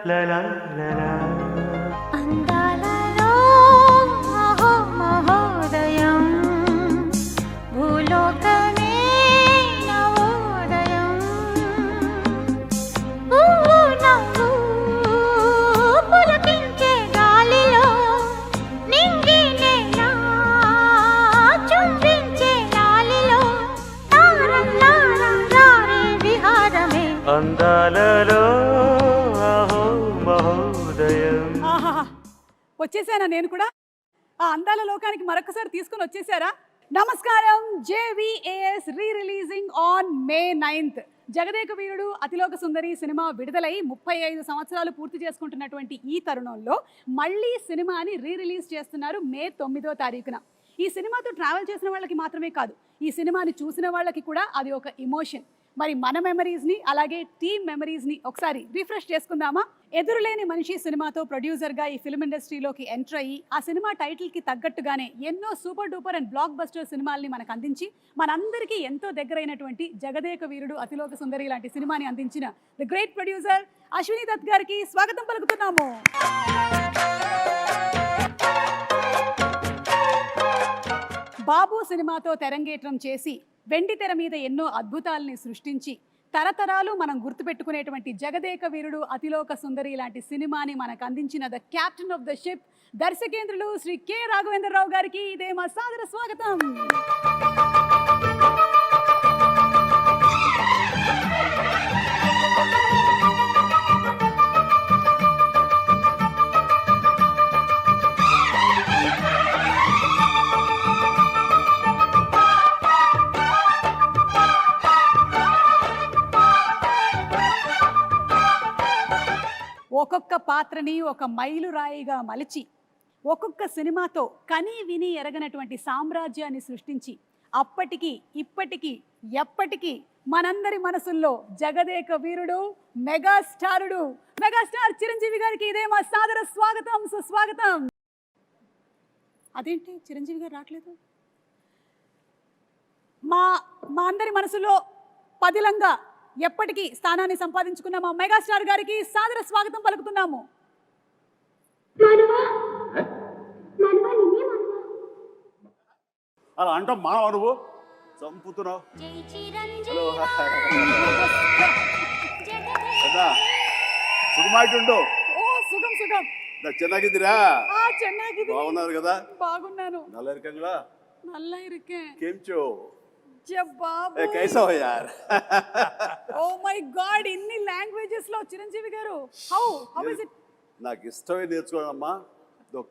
లలా లలా అందాలలో మహో మహోదయం భూలోకమే నవోదయం నవ్వు పులకించే గాలిలో నింగి నేల చుంబించే లాలిలో తారం లారం రారే విహారమే అందాలలో అహో మహోదయం. ఆహాహా. వచ్చేసానా నేను కూడా ఆ అందాల లోకానికి మరొకసారి తీసుకుని వచ్చేసారా? నమస్కారం. JVAS re releasing on May 9th. Jagadeka Veerudu Athiloka Sundari cinema విడుదలై 35 సంవత్సరాలు పూర్తి చేసుకుంటున్నటువంటి ఈ తరుణంలో మళ్ళీ సినిమాని రీ రిలీజ్ చేస్తున్నారు May 9వ తారీఖున. ఈ సినిమాతో ట్రావెల్ చేసిన వాళ్ళకి మాత్రమే కాదు, ఈ సినిమాని చూసిన వాళ్ళకి కూడా అది ఒక ఎమోషన్. మరి మన మెమరీస్ని అలాగే టీమ్ మెమరీస్ని ఒకసారి రిఫ్రెష్ చేసుకుందామా? ఎదురులేని మనిషి సినిమాతో ప్రొడ్యూసర్గా ఈ ఫిల్మ్ ఇండస్ట్రీలోకి ఎంటర్ అయ్యి ఆ సినిమా టైటిల్కి తగ్గట్టుగానే ఎన్నో super duper and blockbuster సినిమాల్ని మనకు అందించి మనందరికీ ఎంతో దగ్గరైనటువంటి జగదేక వీరుడు అతిలోక సుందరి లాంటి సినిమాని అందించిన the great producer Ashwini Dutt గారికి స్వాగతం పలుకుతున్నాము. బాబు సినిమాతో తెరంగేట్రం చేసి వెండి తెర మీద ఎన్నో అద్భుతాలని సృష్టించి తరతరాలు మనం గుర్తుపెట్టుకునేటువంటి జగదేక వీరుడు అతిలోక సుందరి లాంటి సినిమాని మనకు అందించిన the captain of the ship దర్శకేంద్రులు శ్రీ కె రాఘవేంద్రరావు గారికి ఇదే మా సాదర స్వాగతం. ఒక్కొక్క పాత్రని ఒక మైలురాయిగా మలిచి ఒక్కొక్క సినిమాతో కని విని ఎరగనటువంటి సామ్రాజ్యాన్ని సృష్టించి అప్పటికి ఇప్పటికీ ఎప్పటికీ మనందరి మనసుల్లో జగదేక వీరుడు మెగాస్టార్ చిరంజీవి గారికి ఇదే మా సాదర స్వాగతం సుస్వాగతం. అదేంటి చిరంజీవి గారు రావట్లేదు? మా అందరి మనసులో పదిలంగా ఎప్పటికీ స్థానాన్ని సంపాదించుకున్న మా మెగాస్టార్ గారికి సాదర స్వాగతం పలుకుతున్నాము. అలా అంటాం మానవ నువ్వు చంపుతున్నావు. హలో సుఖమాయిట్టుండు. ఓ సుగం సుగం ಚೆನ್ನಾಗಿದ್ದೀರಾ? ಚೆನ್ನಾಗಿದ್ದೀನಿ. బాగున్నారు కదా? బాగున్నాను. నల్ల ఇరుకంగా నల్ల ఇరుకే కేంచో బాబు కైసా హో యార్? ఓ మై గాడ్, ఇన్ని లాంగ్వేజెస్ లో చిరంజీవి గారు హౌ ఇస్ ఇట్? నాకు ఇష్టమై నేర్చుకోవాలమ్మా,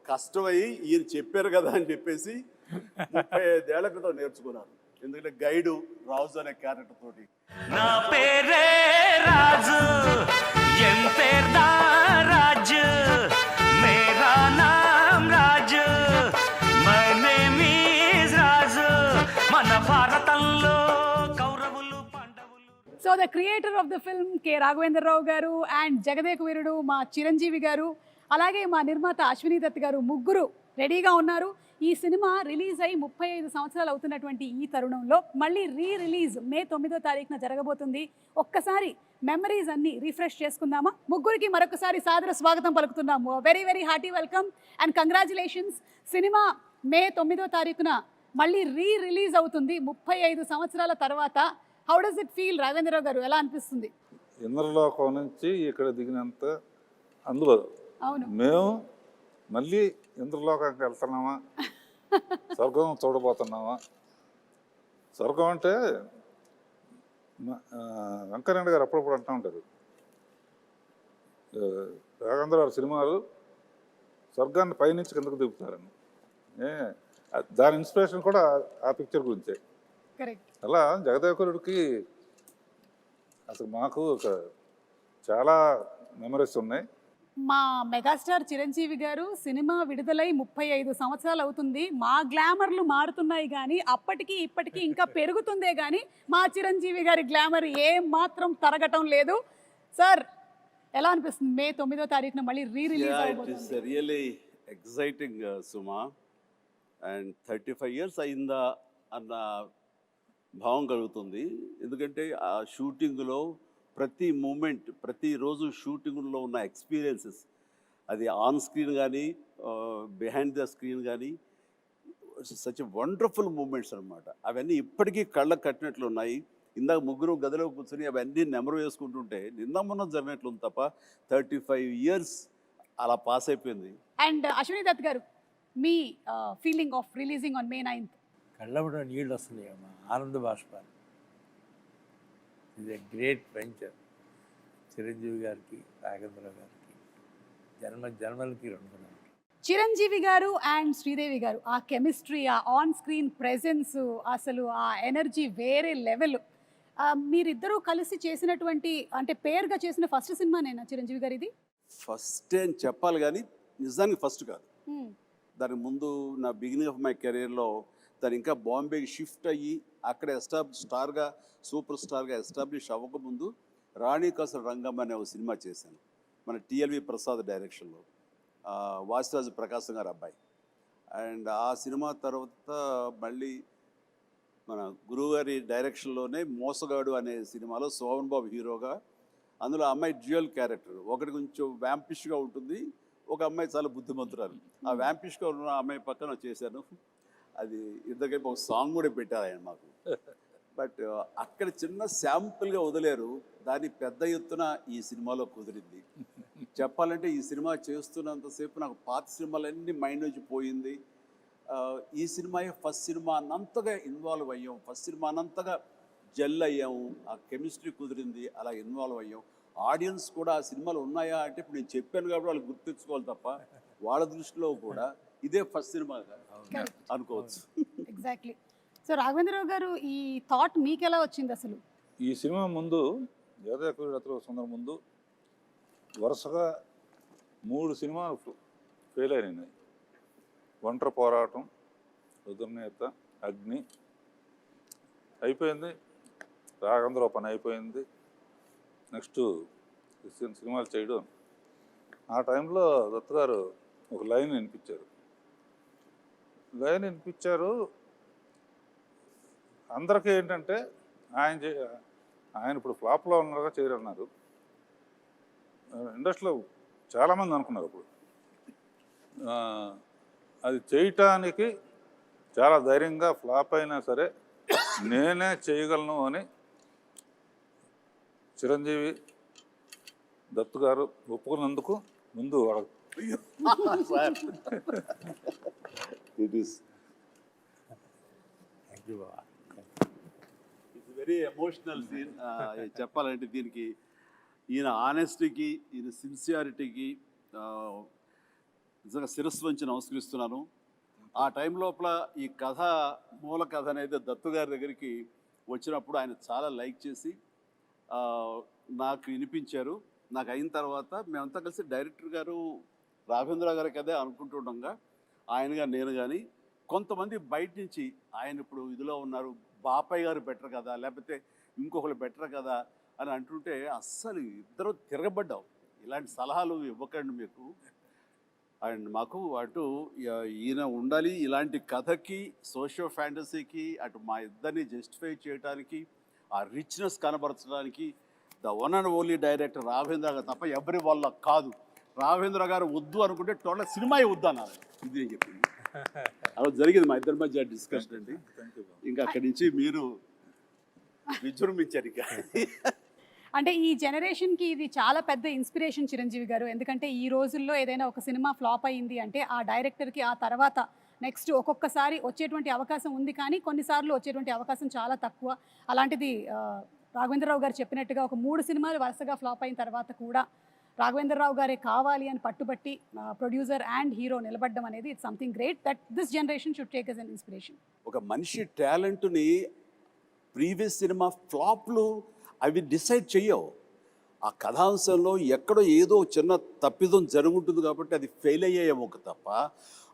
కష్టమై ఈయన చెప్పారు కదా అని చెప్పేసి 35 ఏళ్ల క్రితం నేర్చుకున్నాను. ఎందుకంటే గైడు రాజు అనే క్యారెక్టర్ తోటి. నా పేరే రాజు ఎం పేర్దా రాజు మేరా నామ్ రాజు మై నేమ్ ఈజ్ రాజు మన భారతంలో కౌరవులు పాండవులు. So the creator of the film K Raghavendra Rao గారు అండ్ జగదేక వీరుడు మా చిరంజీవి గారు అలాగే మా నిర్మాత అశ్విని దత్ గారు ముగ్గురు రెడీగా ఉన్నారు. ఈ సినిమా రిలీజ్ అయ్యి 35 సంవత్సరాలు అవుతున్నటువంటి ఈ తరుణంలో మళ్ళీ రీ రిలీజ్ May 9వ తారీఖున జరగబోతుంది. ఒక్కసారి మెమరీస్ అన్ని రిఫ్రెష్ చేసుకుందామా? ముగ్గురికి మరొకసారి సాదర స్వాగతం పలుకుతున్నాము. Very very hearty welcome and congratulations. Cinema May 9వ తారీఖున మళ్ళీ రీ రిలీజ్ అవుతుంది 35 సంవత్సరాల తర్వాత. How does it feel Raghavendra Rao garu? ఎలా అనిపిస్తుంది? ఇంద్రలోకం నుంచి ఇక్కడ దిగినంత అందులో అవును, మేము మళ్ళీ ఇంద్రలోకానికి వెళ్తున్నామా, స్వర్గం చూడబోతున్నామా? స్వర్గం అంటే వెంకయ్యనాయుడు గారు అప్పుడప్పుడు అంటూ ఉంటారు, రాఘవేంద్ర గారి సినిమాలు స్వర్గాన్ని పైనుంచి కిందకు దిగుతారని. దాని ఇన్స్పిరేషన్ కూడా ఆ పిక్చర్ గురించే. అలా జగదేవకురుడికి అసలు మాకు చాలా మెమరీస్ ఉన్నాయి. మా మెగాస్టార్ చిరంజీవి గారు సినిమా విడుదలై 35 సంవత్సరాలు అవుతుంది. మా గ్లామర్లు మారుతున్నాయి కానీ అప్పటికి ఇప్పటికీ ఇంకా పెరుగుతుందే కానీ మా చిరంజీవి గారి గ్లామర్ ఏ మాత్రం తరగటం లేదు. సార్ ఎలా అనిపిస్తుంది? May 9వ తారీఖున మళ్ళీ re release it is really exciting Suma. And 35 years అయిందా అన్న భావం కలుగుతుంది. ఎందుకంటే ఆ షూటింగ్లో ప్రతి మూమెంట్, ప్రతిరోజు షూటింగ్లో ఉన్న ఎక్స్పీరియన్సెస్, అది ఆన్ స్క్రీన్ కానీ బిహైండ్ ద స్క్రీన్ కానీ సచ్ వండర్ఫుల్ మూమెంట్స్ అనమాట. అవన్నీ ఇప్పటికీ కళ్ళకు కట్టినట్లు ఉన్నాయి. ఇందాక ముగ్గురు గదిలో కూర్చొని అవన్నీ నెమరు వేసుకుంటుంటే నిన్న మొన్న జరిగినట్లు తప్ప 35 years అలా పాస్ అయిపోయింది. అండ్ అశ్విని దత్ గారు, మీ feeling of releasing on May 9th? కళ్ళబడ నీళ్ళు వస్తున్నాయి అమ్మా, ఆనంద బాష్పాలు. ఇది గ్రేట్ వెంచర్. చిరంజీవి గారికి, రాఘవేంద్రరావు గారికి, జన్మలకి రెండు. చిరంజీవి గారు అండ్ శ్రీదేవి గారు, ఆ కెమిస్ట్రీ, ఆ ఆన్ స్క్రీన్ ప్రెజెన్స్, అసలు ఆ ఎనర్జీ వేరే లెవెల్. మీరిద్దరూ కలిసి చేసినటువంటి, అంటే పేరుగా చేసిన ఫస్ట్ సినిమానేనా చిరంజీవి గారు ఇది? ఫస్ట్ అని చెప్పాలి కానీ నిజానికి ఫస్ట్ కాదు. దానికి ముందు నా బిగినింగ్ ఆఫ్ మై కెరీర్లో తను ఇంకా బాంబేకి షిఫ్ట్ అయ్యి అక్కడ స్టార్గా, సూపర్ స్టార్గా ఎస్టాబ్లిష్ అవ్వకముందు రాణి కసర రంగం అనే ఒక సినిమా చేశాను, మన టిఎల్వి ప్రసాద్ డైరెక్షన్లో, వాసిరాజు ప్రకాశం గారు అబ్బాయి. అండ్ ఆ సినిమా తర్వాత మళ్ళీ మన గురువుగారి డైరెక్షన్లోనే మోసగాడు అనే సినిమాలో శోభన్ బాబు హీరోగా, అందులో అమ్మాయి డ్యూయల్ క్యారెక్టర్, ఒకటి కొంచెం వ్యాంపిష్గా ఉంటుంది, ఒక అమ్మాయి చాలా బుద్ధిమంతురాలు. ఆ వ్యాంపిష్గా ఉన్న అమ్మాయి పక్కన చేశాను. అది ఇద్దరికైపు ఒక సాంగ్ కూడా పెట్టారు ఆయన మాకు. బట్ అక్కడ చిన్న శాంపుల్గా వదిలేరు, దాన్ని పెద్ద ఎత్తున ఈ సినిమాలో కుదిరింది. చెప్పాలంటే ఈ సినిమా చేస్తున్నంతసేపు నాకు పాత సినిమాలన్నీ మైండ్ నుంచి పోయింది. ఈ సినిమా ఫస్ట్ సినిమా అన్నంతగా ఇన్వాల్వ్ అయ్యాం, ఫస్ట్ సినిమా అన్నంతగా జెల్ అయ్యాము, ఆ కెమిస్ట్రీ కుదిరింది, అలా ఇన్వాల్వ్ అయ్యాం. ఆడియన్స్ కూడా ఆ సినిమాలు ఉన్నాయా అంటే ఇప్పుడు నేను చెప్పాను కాబట్టి వాళ్ళు గుర్తించుకోవాలి తప్ప వాళ్ళ దృష్టిలో కూడా ఇదే ఫస్ట్ సినిమాగా అనుకోవచ్చు. ఎగ్జాక్ట్లీ. సో రాఘవేంద్రరావు గారు, ఈ థాట్ మీకు ఎలా వచ్చింది అసలు? ఈ సినిమా ముందు జగదేక సుందరం ముందు వరుసగా 3 సినిమాలు ఫెయిల్ అయినాయి. ఒంటరి పోరాటం, రుద్రనేత, అగ్ని అయిపోయింది, రాఘవేంద్ర పని అయిపోయింది, నెక్స్ట్ సినిమాలు చేయడం. ఆ టైంలో దత్ గారు ఒక లైన్ వినిపించారు. అందరికీ ఏంటంటే ఆయన ఇప్పుడు ఫ్లాప్లో ఉన్నారుగా చేయరన్నారు. ఇండస్ట్రీలో చాలామంది అనుకున్నారు అప్పుడు. అది చేయటానికి చాలా ధైర్యంగా ఫ్లాప్ అయినా సరే నేనే చేయగలను అని చిరంజీవి దత్ గారు ఒప్పుకున్నందుకు ముందు it is it's very emotional scene. చెప్పాలంటే దీనికి ఈయన ఆనెస్టీకి, ఈయన సిన్సియారిటీకి నిజంగా శిరస్సు వంచి నమస్కరిస్తున్నాను. ఆ టైం లోపల ఈ కథ, మూల కథ అనేది దత్తు గారి దగ్గరికి వచ్చినప్పుడు ఆయన చాలా లైక్ చేసి నాకు వినిపించారు. నాకు అయిన తర్వాత మేమంతా కలిసి డైరెక్టర్ గారు రాఘవేంద్ర గారి కదే అనుకుంటుండగా ఆయనగా నేను కానీ కొంతమంది బయట నుంచి ఆయన ఇప్పుడు ఇదిలో ఉన్నారు, బాపయ్య గారు బెటర్ కదా, లేకపోతే ఇంకొకరు బెటర్ కదా అని అంటుంటే అస్సలు ఇద్దరు తిరగబడ్డావు, ఇలాంటి సలహాలు ఇవ్వకండి మీకు. అండ్ మాకు అటు ఈయన ఉండాలి, ఇలాంటి కథకి, సోషియో ఫ్యాంటసీకి, అటు మా ఇద్దరిని జస్టిఫై చేయడానికి, ఆ రిచ్నెస్ కనబరచడానికి the one and only director Raghavendra garu తప్ప ఎవరి వల్ల కాదు. రాఘవేంద్ర గారు వద్దు అనుకుంటే టోటల్ సినిమా వద్దు అన్నారు. ఇది నేను చెప్పింది. అలా జరిగింది మా ఇద్దరి మధ్య డిస్కషన్ అండి. ఇంకా అక్కడి నుంచి మీరు విజృంభించారు. ఇంకా అంటే ఈ జనరేషన్కి ఇది చాలా పెద్ద ఇన్స్పిరేషన్ చిరంజీవి గారు. ఎందుకంటే ఈ రోజుల్లో ఏదైనా ఒక సినిమా ఫ్లాప్ అయింది అంటే ఆ డైరెక్టర్కి ఆ తర్వాత నెక్స్ట్ ఒక్కొక్కసారి వచ్చేటువంటి అవకాశం ఉంది, కానీ కొన్నిసార్లు వచ్చేటువంటి అవకాశం చాలా తక్కువ. అలాంటిది రాఘవేంద్రరావు గారు చెప్పినట్టుగా ఒక 3 సినిమాలు వరుసగా ఫ్లాప్ అయిన తర్వాత కూడా రాఘవేంద్రరావు గారే కావాలి అని పట్టుబట్టి ప్రొడ్యూసర్ అండ్ హీరో నిలబడడం అనేది it's something great that this generation should take as an inspiration. ఒక మనిషి టాలెంట్ని ప్రీవియస్ సినిమా ఫ్లాప్లు అవి డిసైడ్ చెయ్యవు. ఆ కథాంశంలో ఎక్కడో ఏదో చిన్న తప్పిదం జరుగుతుంది కాబట్టి అది ఫెయిల్ అయ్యేమో తప్ప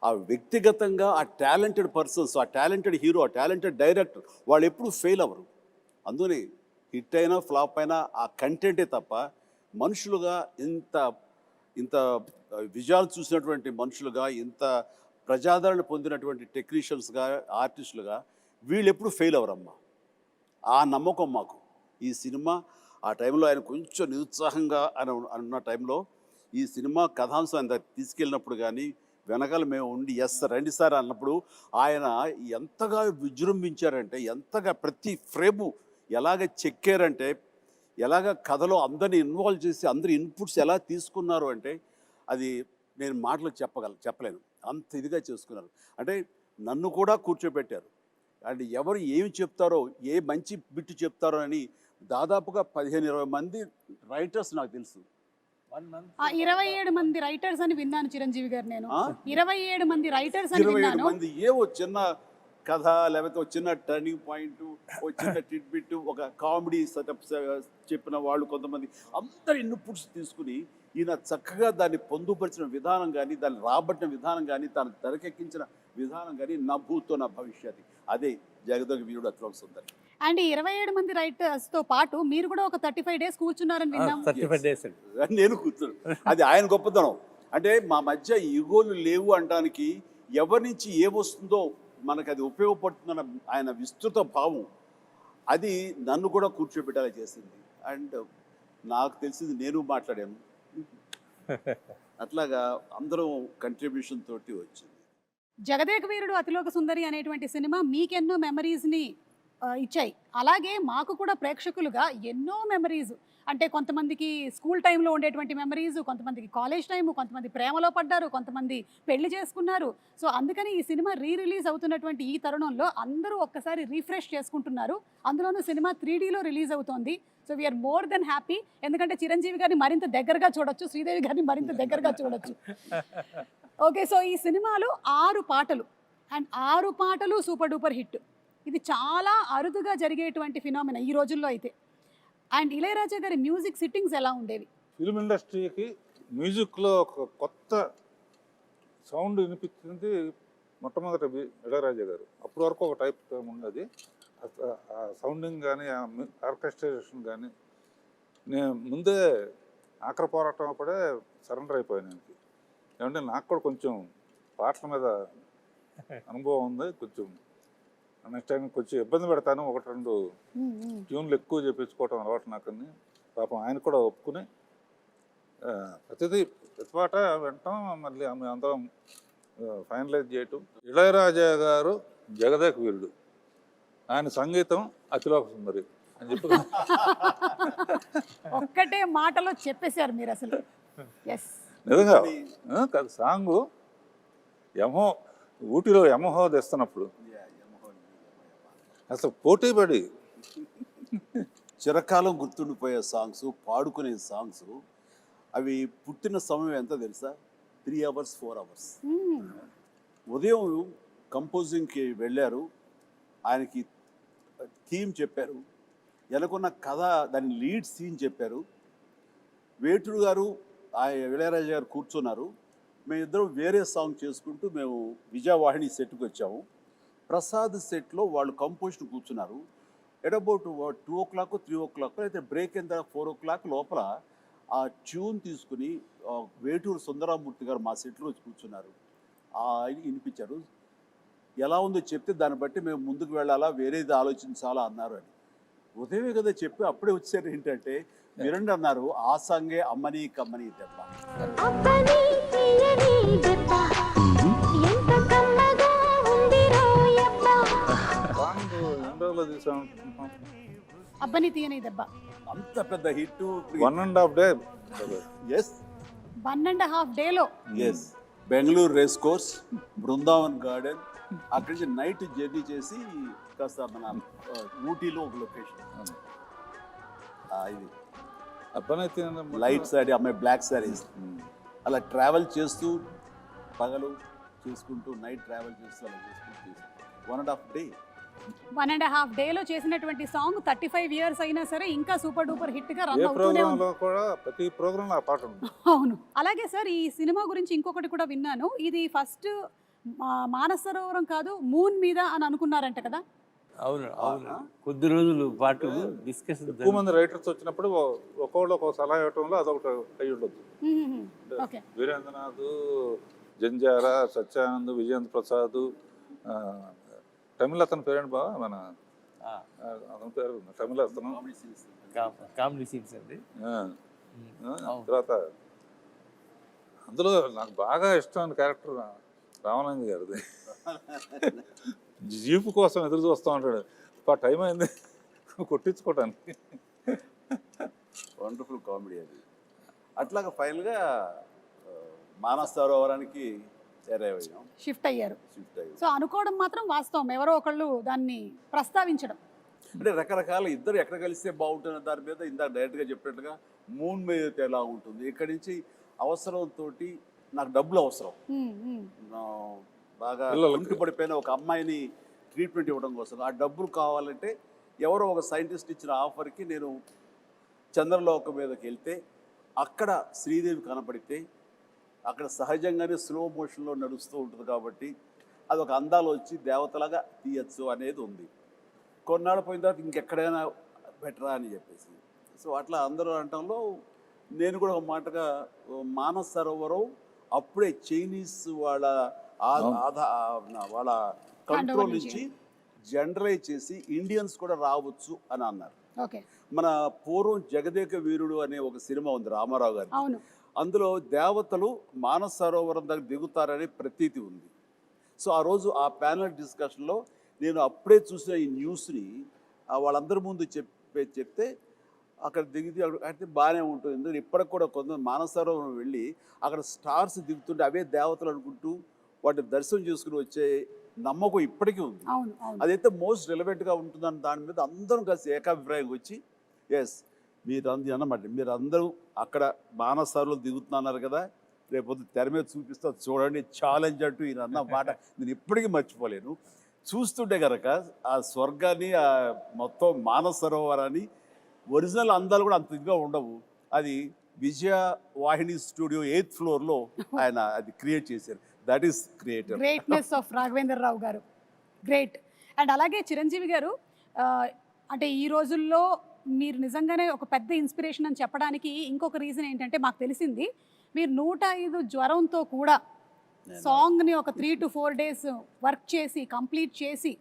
ఆ వ్యక్తిగతంగా ఆ టాలెంటెడ్ పర్సన్స్, ఆ టాలెంటెడ్ హీరో, ఆ టాలెంటెడ్ డైరెక్టర్ వాళ్ళు ఎప్పుడూ ఫెయిల్ అవ్వరు. అందుకని హిట్ అయినా ఫ్లాప్ అయినా ఆ కంటెంటే తప్ప మనుషులుగా ఇంత విజయాలు చూసినటువంటి మనుషులుగా, ఇంత ప్రజాదరణ పొందినటువంటి టెక్నీషియన్స్గా, ఆర్టిస్టులుగా వీళ్ళు ఎప్పుడు ఫెయిల్ అవ్వరమ్మా. ఆ నమ్మకం మాకు. ఈ సినిమా ఆ టైంలో ఆయన కొంచెం నిరుత్సాహంగా అన్న టైంలో ఈ సినిమా కథాంశం అంత తీసుకెళ్ళినప్పుడు కానీ వెనకాల మేము ఉండి ఎస్ రండి సార్ అన్నప్పుడు ఆయన ఎంతగా విజృంభించారంటే, ఎంతగా ప్రతి ఫ్రేము ఎలాగ చెక్కారంటే, ఎలాగ కథలో అందరిని ఇన్వాల్వ్ చేసి అందరి ఇన్పుట్స్ ఎలా తీసుకున్నారు అంటే అది నేను మాటలు చెప్పలేను, అంత ఇదిగా చేసుకున్నారు. అంటే నన్ను కూడా కూర్చోబెట్టారు అండ్ ఎవరు ఏమి చెప్తారో, ఏ మంచి బిట్టు చెప్తారో అని దాదాపుగా 15-20 మంది రైటర్స్ నాకు తెలుసు. 1 month 27 మంది రైటర్స్ అని విన్నాను చిరంజీవి గారు. నేను 27 మంది రైటర్స్ అని 27 విన్నాను. మంది ఏవో చిన్న కథ, లేకపోతే ఒక చిన్న టర్నింగ్ పాయింట్, ఒక చిన్న టిడ్బిట్, ఒక కామెడీ సెటప్ చెప్పిన వాళ్ళు కొంతమంది, అందరి ఇన్పుట్స్ తీసుకుని ఈయన చక్కగా దాన్ని పొందుపరిచిన విధానం కానీ, దాన్ని రాబట్టిన విధానం కానీ, దాన్ని తెరకెక్కించిన విధానం కానీ నా భూతో నా భవిష్యత్తు. అదే జగదేక వీరుడు అతిలోక సుందరి. అండ్ 27 మంది రైటర్స్ తో పాటు మీరు కూడా ఒక 35 డేస్ కూర్చున్నారని విన్నాం. 35 days అండి. నేను కూర్చున్నాను. అది ఆయన గొప్పతనం. అంటే మా మధ్య ఈగోలు లేవు అనడానికి, ఎవరి నుంచి ఏమొస్తుందో మనకు అది ఉపయోగపడుతుందన్న ఆయన విస్తృత భావం, అది నన్ను కూడా కూర్చోబెట్టాలి చేసింది. అండ్ నాకు తెలిసింది నేను మాట్లాడాను, అట్లాగా అందరం కంట్రిబ్యూషన్ తోటి వచ్చింది. జగదేక వీరుడు అతిలోక సుందరి అనేటువంటి సినిమా మీకెన్నో మెమరీస్ని ఇచ్చాయి. అలాగే మాకు కూడా ప్రేక్షకులుగా ఎన్నో మెమరీస్, అంటే కొంతమందికి స్కూల్ టైంలో ఉండేటువంటి మెమరీస్, కొంతమందికి కాలేజ్ టైము, కొంతమంది ప్రేమలో పడ్డారు, కొంతమంది పెళ్లి చేసుకున్నారు. సో అందుకని ఈ సినిమా రిలీజ్ అవుతున్నటువంటి ఈ తరుణంలో అందరూ ఒక్కసారి రీఫ్రెష్ చేసుకుంటున్నారు. అందులోనూ సినిమా 3Dలో రిలీజ్ అవుతోంది. So we are more than happy. ఎందుకంటే చిరంజీవి గారిని మరింత దగ్గరగా చూడొచ్చు, శ్రీదేవి గారిని మరింత దగ్గరగా చూడొచ్చు. ఓకే, సో ఈ సినిమాలో 6 పాటలు అండ్ 6 పాటలు సూపర్ డూపర్ హిట్. ఇది చాలా అరుదుగా జరిగేటువంటి ఫినామినా ఈ రోజుల్లో అయితే. అండ్ ఇళయరాజా గారి మ్యూజిక్ సిట్టింగ్స్ ఎలా ఉండేవి? ఫిల్మ్ ఇండస్ట్రీకి మ్యూజిక్లో ఒక కొత్త సౌండ్ వినిపించింది మొట్టమొదట ఇళయరాజా గారు. అప్పటి వరకు ఒక టైప్ ఉన్నది, ఆ సౌండింగ్ కానీ, ఆ ఆర్కెస్ట్రేషన్ కానీ. నేను ముందే ఆఖరి పోరాటం అప్పుడే సరెండర్ అయిపోయాను. ఏమంటే నాకు కూడా కొంచెం పాటల మీద అనుభవం ఉంది, కొంచెం నెక్స్ట్ టైం కొంచెం ఇబ్బంది పెడతాను, 1-2 ట్యూన్లు ఎక్కువ చేపించుకోవటం అలవాటు నాకని. పాపం ఆయన కూడా ఒప్పుకుని ప్రతి పాట వింటాం, మళ్ళీ ఆమె అందరం ఫైనలైజ్ చేయటం. ఇళయరాజా గారు జగదేక వీరుడు, ఆయన సంగీతం అతిలోక సుందరి అని చెప్పి ఒక్కటే మాటలో చెప్పేశారు మీరు అసలు. ఎస్, నిజంగా కాదు. సాంగు ఊటీలో యమహో తెస్తున్నప్పుడు అసలు పోటీ పడి చిరకాలం గుర్తుండిపోయే సాంగ్స్, పాడుకునే సాంగ్స్, అవి పుట్టిన సమయం ఎంత తెలుసా? 3 hours 4 hours. ఉదయం కంపోజింగ్కి వెళ్ళారు, ఆయనకి థీమ్ చెప్పారు, ఎలాకున్న కథ దాని లీడ్ సీన్ చెప్పారు. వేటూరు గారు ఇళయరాజా గారు కూర్చున్నారు, మేమిద్దరం వేరే సాంగ్ చేసుకుంటూ మేము విజయవాహిని సెట్కి వచ్చాము. ప్రసాద్ సెట్లో వాళ్ళు కంపోజిషన్ కూర్చున్నారు. ఎట్ అబౌట్ 2 o'clock 3 o'clock అయితే బ్రేక్ అయిన 4 o'clock లోపల ఆ ట్యూన్ తీసుకుని వేటూరు సుందరామూర్తి గారు మా సెట్లో వచ్చి కూర్చున్నారు, వినిపించారు. ఎలా ఉందో చెప్తే దాన్ని బట్టి మేము ముందుకు వెళ్ళాలా, వేరేది ఆలోచించాలా అన్నారు అని. ఉదయమే కదా చెప్పి అప్పుడే వచ్చారు. ఏంటంటే విరండి అన్నారు, ఆ సాంగే అమ్మని కమ్మని దెబ్బ. అబ్బని తీయని దెబ్బ అంత పెద్ద హిట్. 1.5 day. ఎస్, 1.5 డేలో. Yes, Bengaluru race course, Brindavan garden, అక్కడి నుంచి నైట్ జర్నీ చేసి కాస్త మన ఊటీలో ఒక లొకేషన్. ఇది అబ్బనైతే లైట్ సారీ, అమ్మాయి బ్లాక్ సారీస్, అలా ట్రావెల్ చేస్తూ పగలు చేసుకుంటూ నైట్ ట్రావెల్ చేస్తూ అలా చేసుకుంటూ 1.5 day. 1.5 డేలో చేసినటువంటి సాంగ్ 35 years అయినా సరే ఇంకా సూపర్ డూపర్ హిట్ గా రన్ ఏ అవుతూనే ఉంది. ప్రోగ్రాంలో కూడా ప్రతి ప్రోగ్రాంలో ఆ పాట ఉంది. అవును. అలాగే సార్, ఈ సినిమా గురించి ఇంకొకటి కూడా విన్నాను, ఇది ఫస్ట్ మానస సరోవరం కాదు మూన్ మీద అని అనుకున్నారంట కదా? అవును అవును, కొద్ది రోజులు పాటు డిస్కషన్. ఎక్కువ మంది రైటర్స్ వచ్చినప్పుడు ఒక్కొక్కళ్ళు ఒక సలహా ఇవ్వటంలో అదొకటి అయి ఉండొచ్చు. ఓకే. వీరేంద్రనాథ్, జంజారా, సత్యానంద్, విజయేంద్ర ప్రసాద్, తమిళ అతని పేరేంటి బాగా మన అతని పేరు తమిళ అతను కామెడీ సీన్స్ అండి. తర్వాత అందులో నాకు బాగా ఇష్టమైన క్యారెక్టర్ రామానంద్ గారిది. జీపు కోసం ఎదురు చూస్తూ ఉంటాడు, టైం అయింది కొట్టించుకోవటానికి. వండర్ఫుల్ కామెడీ అది. అట్లాగా ఫైనల్గా మానస సరోవరానికి చేరయ్యాం, షిఫ్ట్ అయ్యారు. షిఫ్ట్ అయ్యాం. సో అనుకోవడం మాత్రం వాస్తవం, ఎవరో ఒకళ్ళు దాన్ని ప్రస్తావించడం. అంటే రకరకాల ఇద్దరు ఎక్కడ కలిస్తే బాగుంటుంది దాని మీద ఇందాక డైరెక్ట్గా చెప్పినట్టుగా మూన్ మీద అయితే ఎలా ఉంటుంది, ఇక్కడి నుంచి అవసరంతో నాకు డబ్బులు అవసరం, బాగా ఇంటి పడిపోయిన ఒక అమ్మాయిని ట్రీట్మెంట్ ఇవ్వడం కోసం ఆ డబ్బులు కావాలంటే ఎవరో ఒక సైంటిస్ట్ ఇచ్చిన ఆఫర్కి నేను చంద్రలోకం మీదకి వెళ్తే అక్కడ శ్రీదేవి కనపడితే అక్కడ సహజంగానే స్లో మోషన్లో నడుస్తూ ఉంటుంది కాబట్టి అదొక అందాలు వచ్చి దేవతలాగా తీయచ్చు అనేది ఉంది. కొన్నాళ్ళు పోయిన తర్వాత ఇంకెక్కడైనా బెటరా అని చెప్పేసి, సో అట్లా అందరూ అనటంలో నేను కూడా ఒక మాటగా మానస సరోవరం అప్పుడే చైనీస్ వాళ్ళ వాళ్ళ కంట్రోల్ నుంచి జనరలైజ్ చేసి ఇండియన్స్ కూడా రావచ్చు అని అన్నారు. మన పూర్వం జగదేక వీరుడు అనే ఒక సినిమా ఉంది రామారావు గారి, అందులో దేవతలు మానస సరోవరం దగ్గర దిగుతారనే ప్రతీతి ఉంది. సో ఆ రోజు ఆ ప్యానల్ డిస్కషన్లో నేను అప్పుడే చూసిన ఈ న్యూస్ని వాళ్ళందరి ముందు చెప్తే అక్కడ దిగితే అయితే బాగానే ఉంటుంది. ఎందుకంటే ఇప్పటికి కూడా కొంత మానస సరోవరం వెళ్ళి అక్కడ స్టార్స్ దిగుతుంటే అవే దేవతలు అనుకుంటూ వాటిని దర్శనం చేసుకుని వచ్చే నమ్మకం ఇప్పటికీ ఉంది. అదైతే మోస్ట్ రిలవెంట్గా ఉంటుందని దాని మీద అందరం కలిసి ఏకాభిప్రాయం వచ్చి ఎస్ మీరు అన్నమాట, మీరు అందరూ అక్కడ మానస సరోవరం దిగుతున్నారు కదా, రేపొద్దు తెర మీద చూపిస్తా చూడండి ఛాలెంజ్ అంటూ ఈయన అన్న మాట నేను ఇప్పటికీ మర్చిపోలేను. చూస్తుంటే కనుక ఆ స్వర్గాన్ని ఆ మొత్తం మానస సరోవరాన్ని ఒరిజినల్ అందాలు కూడా అంత ఇదిగా ఉండవు. అది విజయ వాహిని స్టూడియో 8th ఫ్లోర్లో ఆయన అది క్రియేట్ చేశారు. That is greatness of Raghavendra Rao garu, great. And అలాగే చిరంజీవి గారు, అంటే ఈ రోజుల్లో మీరు నిజంగానే ఒక పెద్ద ఇన్స్పిరేషన్ అని చెప్పడానికి ఇంకొక రీజన్ ఏంటంటే మాకు తెలిసింది మీరు 105 జ్వరంతో కూడా సాంగ్ని ఒక 3 to 4 days వర్క్ చేసి కంప్లీట్ చేసి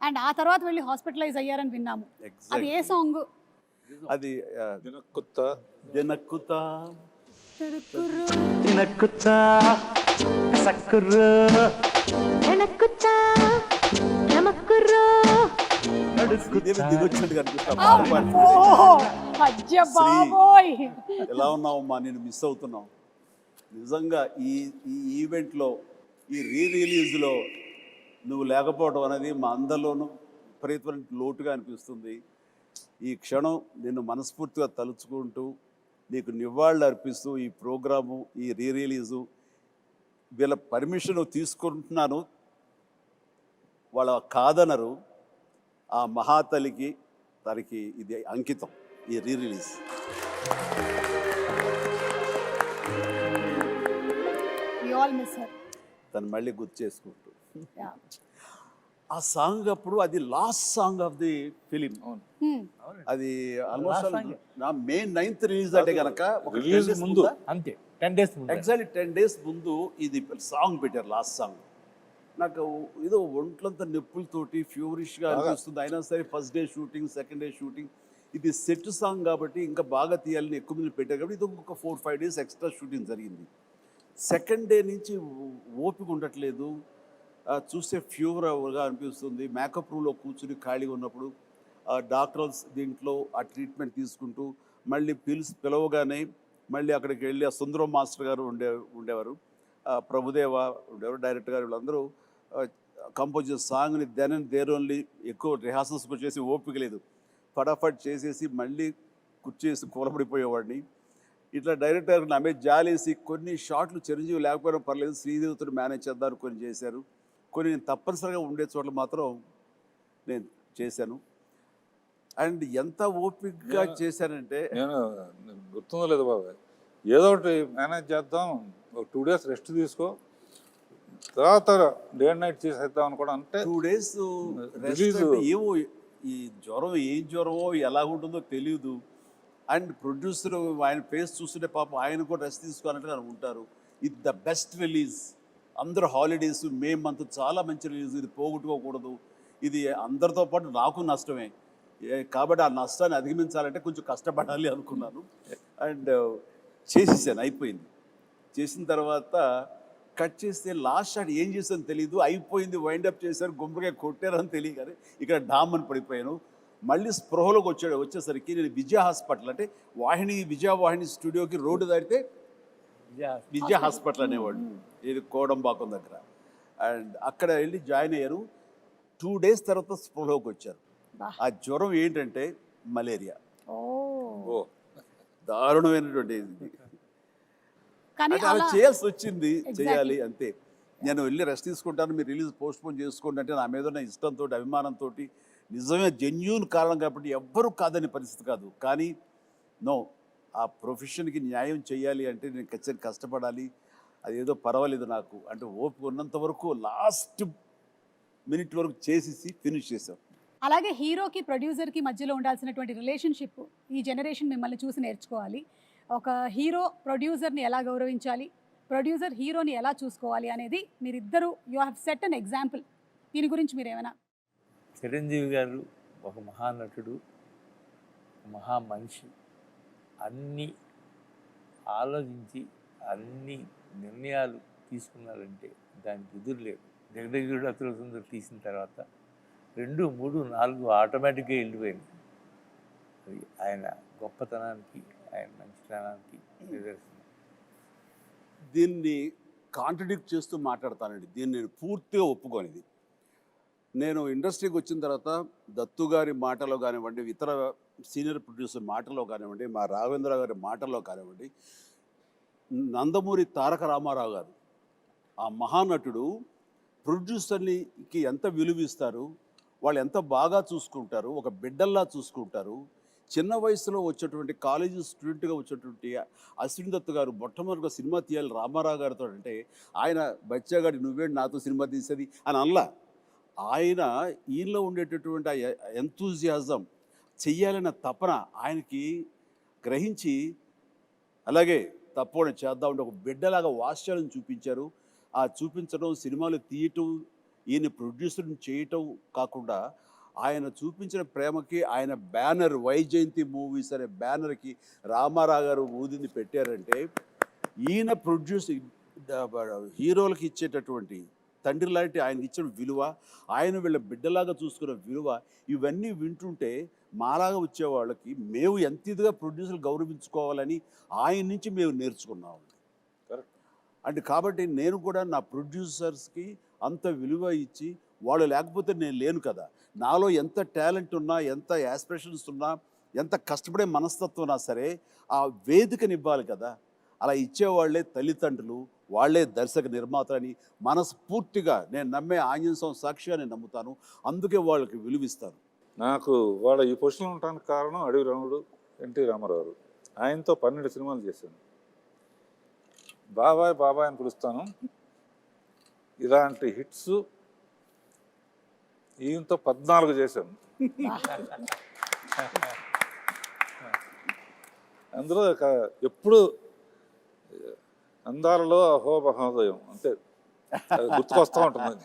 అండ్ ఆ తర్వాత వెళ్ళి హాస్పిటలైజ్ అయ్యారని విన్నాము. అది ఏ సాంగ్? అది ఎలా ఉన్నావమ్మా, నేను మిస్ అవుతున్నావు నిజంగా. ఈ ఈవెంట్లో ఈ రిలీజ్లో నువ్వు లేకపోవడం అనేది మా అందరిలోనూ విపరీతమైన లోటుగా అనిపిస్తుంది. ఈ క్షణం నిన్ను మనస్ఫూర్తిగా తలుచుకుంటూ నీకు నివాళులు అర్పిస్తూ ఈ ప్రోగ్రాము ఈ రిలీజు వీళ్ళ పర్మిషన్ తీసుకుంటున్నాను, వాళ్ళ కాదనరు. ఆ మహాతలికి తనకి ఇది అంకితం ఈ రిలీజ్. తను మళ్ళీ గుర్తు చేసుకుంటూ ఆ సాంగ్ అప్పుడు అది last song of the film. అది ఆల్మోస్ట్ May 9th రిలీజ్ అంటే కనుక ముందు అంతే 10 days ఎగ్జాక్ట్లీ 10 days ముందు ఇది సాంగ్ పెట్టారు, లాస్ట్ సాంగ్. నాకు ఏదో ఒంట్లంతా నొప్పులతోటి ఫ్యూరిష్గా అనిపిస్తుంది. అయినా సరే first day shooting, second day shooting, ఇది సెట్ సాంగ్ కాబట్టి ఇంకా బాగా తీయాలని ఎక్కువ మంది పెట్టారు కాబట్టి ఇది ఒక 4-5 days ఎక్స్ట్రా షూటింగ్ జరిగింది. సెకండ్ డే నుంచి ఓపిక ఉండట్లేదు, చూస్తే ఫీవర్గా అనిపిస్తుంది. మేకప్ రూమ్లో కూర్చుని ఖాళీగా ఉన్నప్పుడు డాక్టర్స్ దీంట్లో ఆ ట్రీట్మెంట్ తీసుకుంటూ మళ్ళీ పిలవగానే మళ్ళీ అక్కడికి వెళ్ళి ఆ సుందరం మాస్టర్ గారు ఉండేవారు, ప్రభుదేవ ఉండేవారు, డైరెక్టర్ గారు, వీళ్ళందరూ కంపోజ్ చేసే సాంగ్ని దెన్ అండ్ దేర్ ఓన్లీ ఎక్కువ రిహార్సల్స్కి వచ్చేసి ఓపిక లేదు, ఫటాఫట్ చేసేసి మళ్ళీ కుర్చేసి కూలబడిపోయేవాడిని. ఇట్లా డైరెక్టర్ నా మీద జాలేసి కొన్ని షాట్లు చిరంజీవి లేకపోయినా పర్లేదు శ్రీదేవితో మేనేజ్ చేద్దాం కొన్ని చేశారు, కొన్ని నేను తప్పనిసరిగా ఉండే చోట్ల మాత్రం నేను చేశాను. అండ్ ఎంత ఓపికగా చేశానంటే నేను గుర్తుందో లేదు బాబాయ్, ఏదో ఒకటి మేనేజ్ చేద్దాం, ఒక 2 days రెస్ట్ తీసుకో, తర్వాత డే అండ్ నైట్ చేసేద్దాం అని కూడా అంటే 2 days ఏవో ఈ జ్వరం ఏం జ్వరమో ఎలా ఉంటుందో తెలియదు. అండ్ ప్రొడ్యూసర్ ఆయన ఫేస్ చూస్తుంటే పాపం ఆయన కూడా రెస్ట్ తీసుకోవాలంటే ఉంటారు. ఇది ద బెస్ట్ రిలీజ్, అందరూ హాలిడేస్, May month చాలా మంచి రిలీజ్, ఇది పోగొట్టుకోకూడదు, ఇది అందరితో పాటు నాకు నష్టమే. కాబట్టి ఆ నష్టాన్ని అధిగమించాలంటే కొంచెం కష్టపడాలి అనుకున్నాను. అండ్ చేసేసాను, అయిపోయింది. చేసిన తర్వాత కట్ చేస్తే లాస్ట్ షాట్ ఏం చేశాను తెలీదు, అయిపోయింది, వైండప్ చేశారు, గుమ్మడికాయ కొట్టారని తెలియదు. కానీ ఇక్కడ డామ్ అని పడిపోయాను. మళ్ళీ స్పృహలోకి వచ్చేసరికి నేను విజయ హాస్పిటల్, అంటే విజయవాహిని స్టూడియోకి రోడ్డు దాటితే విజయ హాస్పిటల్ అనేవాడు, ఇది కోడంబాకం దగ్గర. అండ్ అక్కడ వెళ్ళి జాయిన్ అయ్యారు. 2 days తర్వాత స్పృహలోకి వచ్చారు. ఆ జ్వరం ఏంటంటే మలేరియా. ఓ దారుణమైనటువంటి ఇది. కానీ అంటే అలా చేయాల్సి వచ్చింది, చేయాలి అంతే. నేను వెళ్ళి రెస్ట్ తీసుకుంటాను, మీరు రిలీజ్ పోస్ట్పోన్ చేసుకోండి అంటే నా మీద ఉన్న ఇష్టంతో, అభిమానంతో, నిజమే జెన్యూన్ కారణం కాబట్టి ఎవ్వరూ కాదనే పరిస్థితి కాదు. కానీ నో, ఆ ప్రొఫెషన్కి న్యాయం చేయాలి అంటే నేను ఖచ్చితంగా కష్టపడాలి. అదేదో పర్వాలేదు నాకు అంటే ఓపిక ఉన్నంత వరకు లాస్ట్ మినిట్ వరకు చేసేసి ఫినిష్ చేశాం. అలాగే హీరోకి ప్రొడ్యూసర్కి మధ్యలో ఉండాల్సినటువంటి రిలేషన్షిప్ ఈ జనరేషన్ మిమ్మల్ని చూసి నేర్చుకోవాలి. ఒక హీరో ప్రొడ్యూసర్ని ఎలా గౌరవించాలి, ప్రొడ్యూసర్ హీరోని ఎలా చూసుకోవాలి అనేది మీరిద్దరూ you have set an example. దీని గురించి మీరు ఏమైనా? చిరంజీవి గారు ఒక మహానటుడు, మహా మనిషి. అన్నీ ఆలోచించి అన్ని నిర్ణయాలు తీసుకున్నారంటే దానికి ఎదురులేదు. జగదేగుడు అతుల సుందరి తీసిన తర్వాత 2, 3, 4 ఆటోమేటిక్గా వెళ్ళిపోయింది. అది ఆయన గొప్పతనానికి, ఆయన మంచితనానికి నిదర్శనం. దీన్ని కాంట్రడిక్ట్ చేస్తూ మాట్లాడతానండి. దీన్ని నేను పూర్తిగా ఒప్పుకోనిది. నేను ఇండస్ట్రీకి వచ్చిన తర్వాత దత్తు గారి మాటలో కానివ్వండి, ఇతర సీనియర్ ప్రొడ్యూసర్ మాటలో కానివ్వండి, మా రాఘవేంద్ర గారి మాటల్లో కానివ్వండి, నందమూరి తారక రామారావు గారు ఆ మహానటుడు ప్రొడ్యూసర్కి ఎంత విలువిస్తారు, వాళ్ళు ఎంత బాగా చూసుకుంటారు, ఒక బిడ్డల్లా చూసుకుంటారు. చిన్న వయసులో వచ్చేటువంటి కాలేజీ స్టూడెంట్గా వచ్చేటువంటి అశ్విన్ దత్ గారు మొట్టమొదటిగా సినిమా తీయాలి రామారావు గారితో అంటే ఆయన బచ్చాగాడి నువ్వేంటి నాతో సినిమా తీసేది అని అనలా. ఆయన ఈయనలో ఉండేటటువంటి ఆ ఎంతూజియాజం, చెయ్యాలన్న తపన ఆయనకి గ్రహించి అలాగే తప్పకుండా చేద్దామంటే ఒక బిడ్డలాగా వాత్సల్యం చూపించారు. ఆ చూపించడం, సినిమాలు తీయటం, ఈయన ప్రొడ్యూసర్ని చేయటం కాకుండా ఆయన చూపించిన ప్రేమకి ఆయన బ్యానర్ వైజయంతి మూవీస్ అనే బ్యానర్కి రామారావు గారు ఊదిని పెట్టారంటే ఈయన హీరోలకు ఇచ్చేటటువంటి తండ్రి లాంటి ఆయనకి ఇచ్చిన విలువ, ఆయన వీళ్ళ బిడ్డలాగా చూసుకున్న విలువ, ఇవన్నీ వింటుంటే మాలాగా వచ్చేవాళ్ళకి మేము ఎంత ఇదిగా ప్రొడ్యూసర్లు గౌరవించుకోవాలని ఆయన నుంచి మేము నేర్చుకున్నాం. అంటే కాబట్టి నేను కూడా నా ప్రొడ్యూసర్స్కి అంత విలువ ఇచ్చి, వాళ్ళు లేకపోతే నేను లేను కదా. నాలో ఎంత టాలెంట్ ఉన్నా, ఎంత యాస్పిరేషన్స్ ఉన్నా, ఎంత కష్టపడే మనస్తత్వం ఉన్నా సరే ఆ వేదికనివ్వాలి కదా. అలా ఇచ్చేవాళ్లే తల్లిదండ్రులు, వాళ్లే దర్శక నిర్మాతలని మనస్ఫూర్తిగా నేను నమ్మే ఆంజనేయ స్వామి సాక్షిగా నేను నమ్ముతాను. అందుకే వాళ్ళకి విలువిస్తాను. నాకు వాళ్ళ ఈ పొజిషన్లో ఉండడానికి కారణం అడవి రాముడు, ఎన్టీ రామారావు గారు. ఆయనతో 12 సినిమాలు చేశాను. బాబాయ్ బాబాయ్ అని పిలుస్తాను. ఇలాంటి హిట్స్ ఈయనతో 14 చేశాను. అందులో ఎప్పుడు అందాలలో అహో మహోదయం అంతే గుర్తుకొస్తూ ఉంటుంది.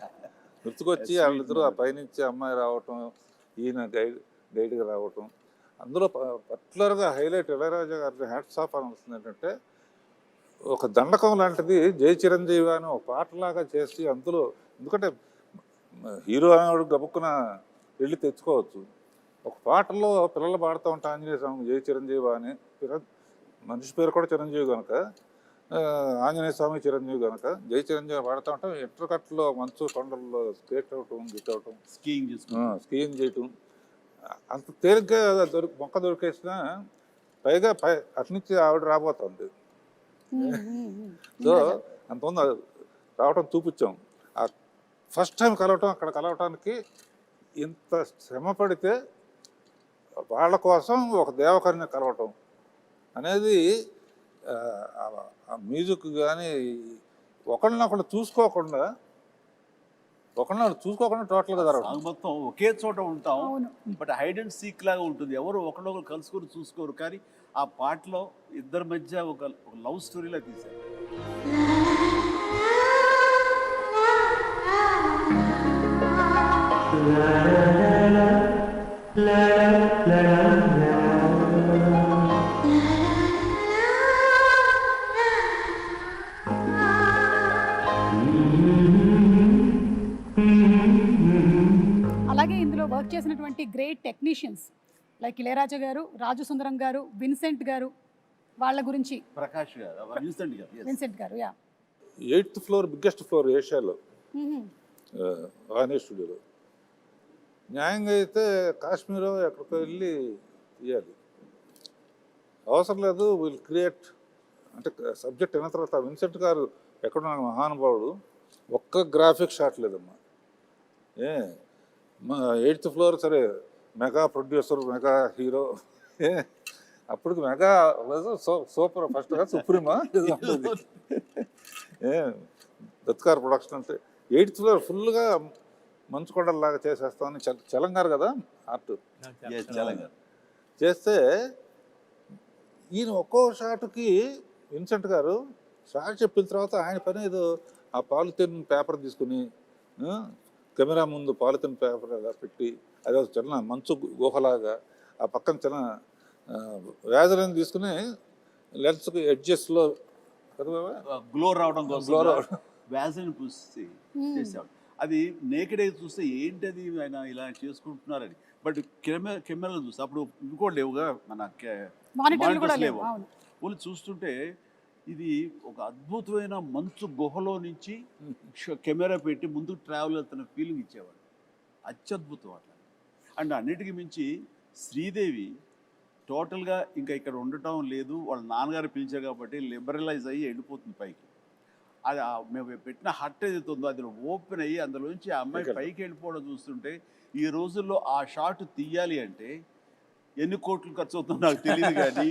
గుర్తుకొచ్చి వాళ్ళిద్దరూ ఆ పైనుంచి అమ్మాయి రావటం, ఈయన గైడ్గా రావటం. అందులో పర్టికులర్గా హైలైట్ ఇళయరాజా గారి హ్యాట్స్ ఆఫ్ అని వస్తుంది ఏంటంటే, ఒక దండకం లాంటిది జై చిరంజీవి అని ఒక పాటలాగా చేసి అందులో, ఎందుకంటే హీరో అనేవాడు గబుక్కున వెళ్ళి తెచ్చుకోవచ్చు. ఒక పాటలో పిల్లలు పాడుతూ ఉంటాం ఆంజనేయ స్వామి జై చిరంజీవి అని, మనిషి పేరు కూడా చిరంజీవి కనుక, ఆంజనేయ స్వామి చిరంజీవి కనుక జై చిరంజీవి పాడుతూ ఉంటాం. ఇంటర్కట్లో మంచు కొండల్లో స్కేట్ అవటం, గిట్ అవటం, స్కీయింగ్ చేయటం అంత తేలిగ్గా మొక్క దొరికేసిన, పైగా అట్నుంచి ఆవిడ రాబోతుంది. సో అంతమంది రావటం చూపించాం. ఆ ఫస్ట్ టైం కలవటం, అక్కడ కలవటానికి ఇంత శ్రమ పడితే వాళ్ళ కోసం ఒక దేవకరిని కలవటం అనేది మ్యూజిక్ కానీ ఒకళ్ళనొకళ్ళు చూసుకోకుండా టోటల్గా జరగదు. మొత్తం ఒకే చోట ఉంటాం, బట్ హైడ్ అండ్ సీక్ లాగా ఉంటుంది. ఎవరు ఒకళ్ళొకరు కలుసుకొని చూసుకోరు. కానీ ఆ పాటలో ఇద్దరి మధ్య ఒక లవ్ స్టోరీలా తీశారు. అలాగే ఇందులో వర్క్ చేసినటువంటి గ్రేట్ టెక్నీషియన్స్ లైక్ ఇళయరాజా గారు, రాజు సుందరం గారు, విన్సెంట్ గారు, వాళ్ళ గురించి. ప్రకాష్ గారు, Vincent garu, yes. Vincent garu, yeah. 8th floor biggest floor ఏషియాలో వాణి స్టూడియోలో. న్యాయంగా అయితే కాశ్మీరో ఎక్కడికో వెళ్ళి తీయాలి, అవసరం లేదు. విల్ క్రియేట్ అంటే సబ్జెక్ట్ అయిన తర్వాత విన్సెంట్ గారు ఎక్కడున్న మహానుభావుడు, ఒక్క గ్రాఫిక్ షాట్ లేదమ్మా. 8th ఫ్లోర్ సరే, మెగా ప్రొడ్యూసర్, మెగా హీరో, అప్పటికి మెగా సూపర్ ఫస్ట్ సుప్రీమా దత్కార్ ప్రొడక్షన్ అంటే 8th ఫ్లోర్ ఫుల్గా మంచుకొండలాగా చేసేస్తామని చలంగారు కదా ఆర్ట్ Yes, తెలంగాణ. చేస్తే ఈయన ఒక్కో షాట్కి విన్సెంట్ గారు షాట్ చెప్పిన తర్వాత ఆయన పని ఏదో ఆ పాలిథిన్ పేపర్ తీసుకుని కెమెరా ముందు పాలిథిన్ పేపర్ అలా పెట్టి అదే చిన్న మంచు గుహలాగా ఆ పక్కన చిన్న వ్యాజలను తీసుకుని లెన్స్కి ఎడ్జెస్లో గ్లో రావడం కోసం Glow రావడం. వ్యాజిన్ పూసి చేసేవాడు. అది నేకెడ్ అయితే చూస్తే ఏంటది ఆయన ఇలా చేసుకుంటున్నారని, బట్ కెమెరాలు చూస్తే అప్పుడు ఇంకోటి లేవుగా, మన మానిటర్లు కూడా monitors లేవు. లేవు. అవును. వాళ్ళు చూస్తుంటే ఇది ఒక అద్భుతమైన మంచు గుహలో నుంచి కెమెరా పెట్టి ముందుకు ట్రావెల్ అవుతున్న ఫీలింగ్ ఇచ్చేవాడు. అత్యద్భుతం అట్లా. అండ్ అన్నిటికీ మించి శ్రీదేవి టోటల్గా ఇంకా ఇక్కడ ఉండటం లేదు, వాళ్ళ నాన్నగారు పిలిచారు కాబట్టి లిబరలైజ్ అయ్యి వెళ్ళిపోతుంది పైకి. అది మేము పెట్టిన హట్ ఏదైతే ఉందో అది ఓపెన్ అయ్యి అందులోంచి ఆ అమ్మాయి పైకి వెళ్ళిపోవడం చూస్తుంటే, ఈ రోజుల్లో ఆ షాట్ తీయాలి అంటే ఎన్ని కోట్లు ఖర్చు అవుతుందో నాకు తెలియదు, కానీ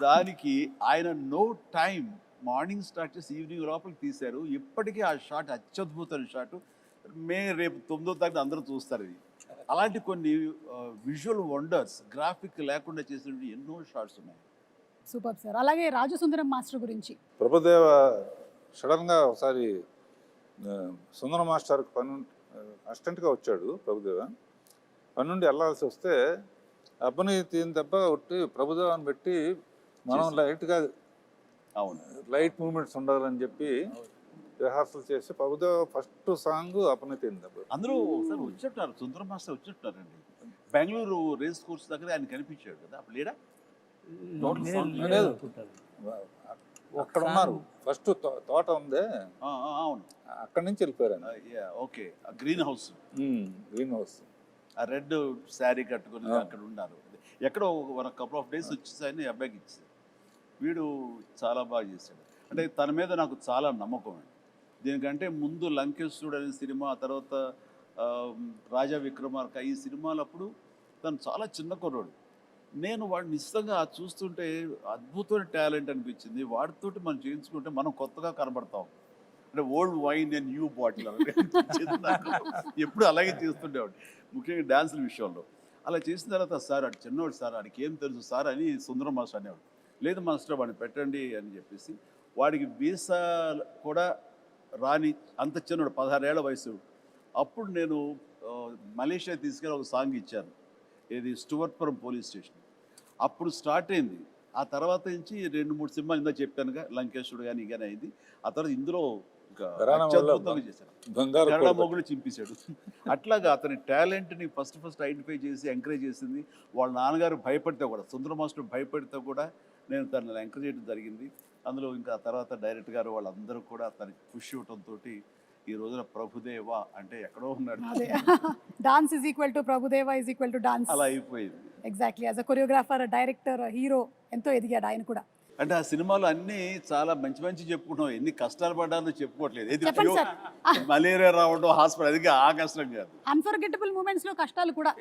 దానికి ఆయన నో టైం, మార్నింగ్ స్టార్ట్ చేసి ఈవినింగ్ లోపలికి తీశారు. ఇప్పటికీ ఆ షాట్ అత్యద్భుతమైన షాట్. రేపు 9వ తారీఖు అందరూ చూస్తారు ఇది. అలాంటి కొన్ని విజువల్ వండర్స్, గ్రాఫిక్ లేకుండా చేసిన ఎన్నో షాట్స్ ఉన్నాయి. Super sir. అలాగే రాజు సుందరం మాస్టర్ గురించి. ప్రభుదేవ సడన్గా ఒకసారి సుందర మాస్టర్కి అసిస్టెంట్గా వచ్చాడు ప్రభుదేవ. పని నుండి వెళ్ళాల్సి వస్తే అబ్బని తీని దెబ్బ కొట్టి ప్రభుదేవాన్ని పెట్టి మనం లైట్గా లైట్ మూమెంట్స్ ఉండాలని చెప్పి రిహార్సల్ చేసి ప్రభుదేవ ఫస్ట్ సాంగ్ అప్పని తీని దెబ్బ. అందరూ ఒకసారి వచ్చేట్టున్నారు, సుందర మాస్టర్ వచ్చేట్టున్నారండి. బెంగళూరు రేస్ కోర్స్ దగ్గర ఆయన కనిపించాడు కదా, అప్పుడు లేడా? లేదు, అక్కడ ఉన్నారు. ఫస్ట్ తోట ఉందే, అవును, అక్కడి నుంచి వెళ్ళిపోయారు. Okay, green house, green house, ఆ రెడ్ శారీ కట్టుకుని అక్కడ ఉన్నారు. ఎక్కడో ఒక కపుల్ ఆఫ్ డేస్ వచ్చేసాయని అబ్బాయికి ఇచ్చేసాడు. వీడు చాలా బాగా చేశాడు. అంటే తన మీద నాకు చాలా నమ్మకం అండి. దీనికంటే ముందు లంకేశ్వరుడు అనే సినిమా, ఆ తర్వాత రాజా విక్రమార్క, ఈ సినిమాలప్పుడు తను చాలా చిన్న కుర్రాడు. నేను వాడిని నిశ్చితంగా చూస్తుంటే అద్భుతమైన టాలెంట్ అనిపించింది. వాడితోటి మనం చేయించుకుంటే మనం కొత్తగా కనబడతాం. అంటే old wine and new bottle ఎప్పుడు అలాగే చేస్తుండేవాడు, ముఖ్యంగా డ్యాన్సుల విషయంలో. అలా చేసిన తర్వాత సార్ అటు చిన్నవాడు సార్, వాడికి ఏం తెలుసు సార్ అని సుందరం మాస్టర్ అనేవాడు. లేదు మాస్టర్ వాడిని పెట్టండి అని చెప్పేసి, వాడికి వీసా కూడా రాని అంత చిన్నవాడు, 16 ఏళ్ల వయసు. అప్పుడు నేను మలేషియా తీసుకెళ్ళి ఒక సాంగ్ ఇచ్చాను, ఇది స్టువర్ట్పురం పోలీస్ స్టేషన్. అప్పుడు స్టార్ట్ అయింది. ఆ తర్వాత నుంచి 2-3 సినిమాలు ఇందా చెప్పానుగా, లంకేశ్వరుడు కానీ కానీ అయింది. ఆ తర్వాత ఇందులో కన్నడ మొగుడు చింపేశాడు. అట్లాగా అతని టాలెంట్ని ఫస్ట్ ఐడెంటిఫై చేసి ఎంకరేజ్ చేసింది. వాళ్ళ నాన్నగారు భయపడితే కూడా, సుందర మాస్టర్ భయపడితే కూడా నేను తనని ఎంకరేజ్ చేయడం జరిగింది. అందులో ఇంకా తర్వాత డైరెక్టర్ గారు వాళ్ళందరూ కూడా తనకి పుష్ ఇవ్వడంతో ఈ రోజున ప్రభుదేవ అంటే ఎక్కడో ఉన్నాడు. Dance is equal to Prabhudeva is equal to dance, అలా అయిపోయింది. Exactly. As a choreographer, director, hero ఎంతో ఎదిగాడు ఆయన కూడా. అంటే ఆ సినిమాలు అన్నీ చాలా మంచి చెప్పుకుంటాం, ఎన్ని కష్టాలు పడ్డారో చెప్పుకోవట్లేదు. చెప్పండి సార్. మలేరియా రావడం, హాస్పిటల్, అది ఆ కష్టం కాదు. అన్ఫర్గెటబుల్ మూమెంట్స్ లో కష్టాలు కూడా.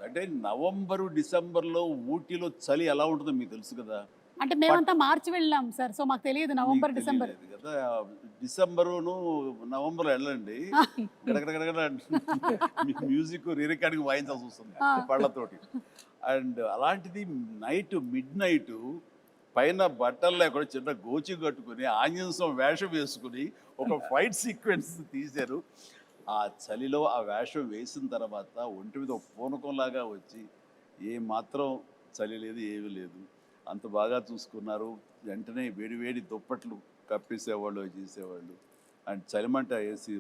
అంటే నవంబరు డిసెంబర్లో ఊటీలో చలి ఎలా ఉంటుందో మీకు తెలుసు కదా. అంటే మేమంతా మార్చి వెళ్ళాం సార్, సో మాకు తెలియదు నవంబర్ డిసెంబర్ కదా. డిసెంబరును నవంబర్ వెళ్ళండి, గడగడగడ మ్యూజిక్ రికార్డింగ్ వాయించాల్సి వస్తుంది పళ్ళతోటి. అండ్ అలాంటిది మిడ్ నైట్ పైన బట్టలు లేకుండా చిన్న గోచి కట్టుకుని ఆంజనేయ స్వామి వేషం వేసుకుని ఒక ఫైట్ సీక్వెన్స్ తీశారు. ఆ చలిలో ఆ వేషం వేసిన తర్వాత ఒంటి మీద ఒక పూనకంలాగా వచ్చి ఏ మాత్రం చలి లేదు, ఏమీ లేదు. అంత బాగా చూసుకున్నారు. వెంటనే వేడి దుప్పట్లు కప్పేసేవాళ్ళు, చేసేవాళ్ళు. అండ్ చలిమంట వేసి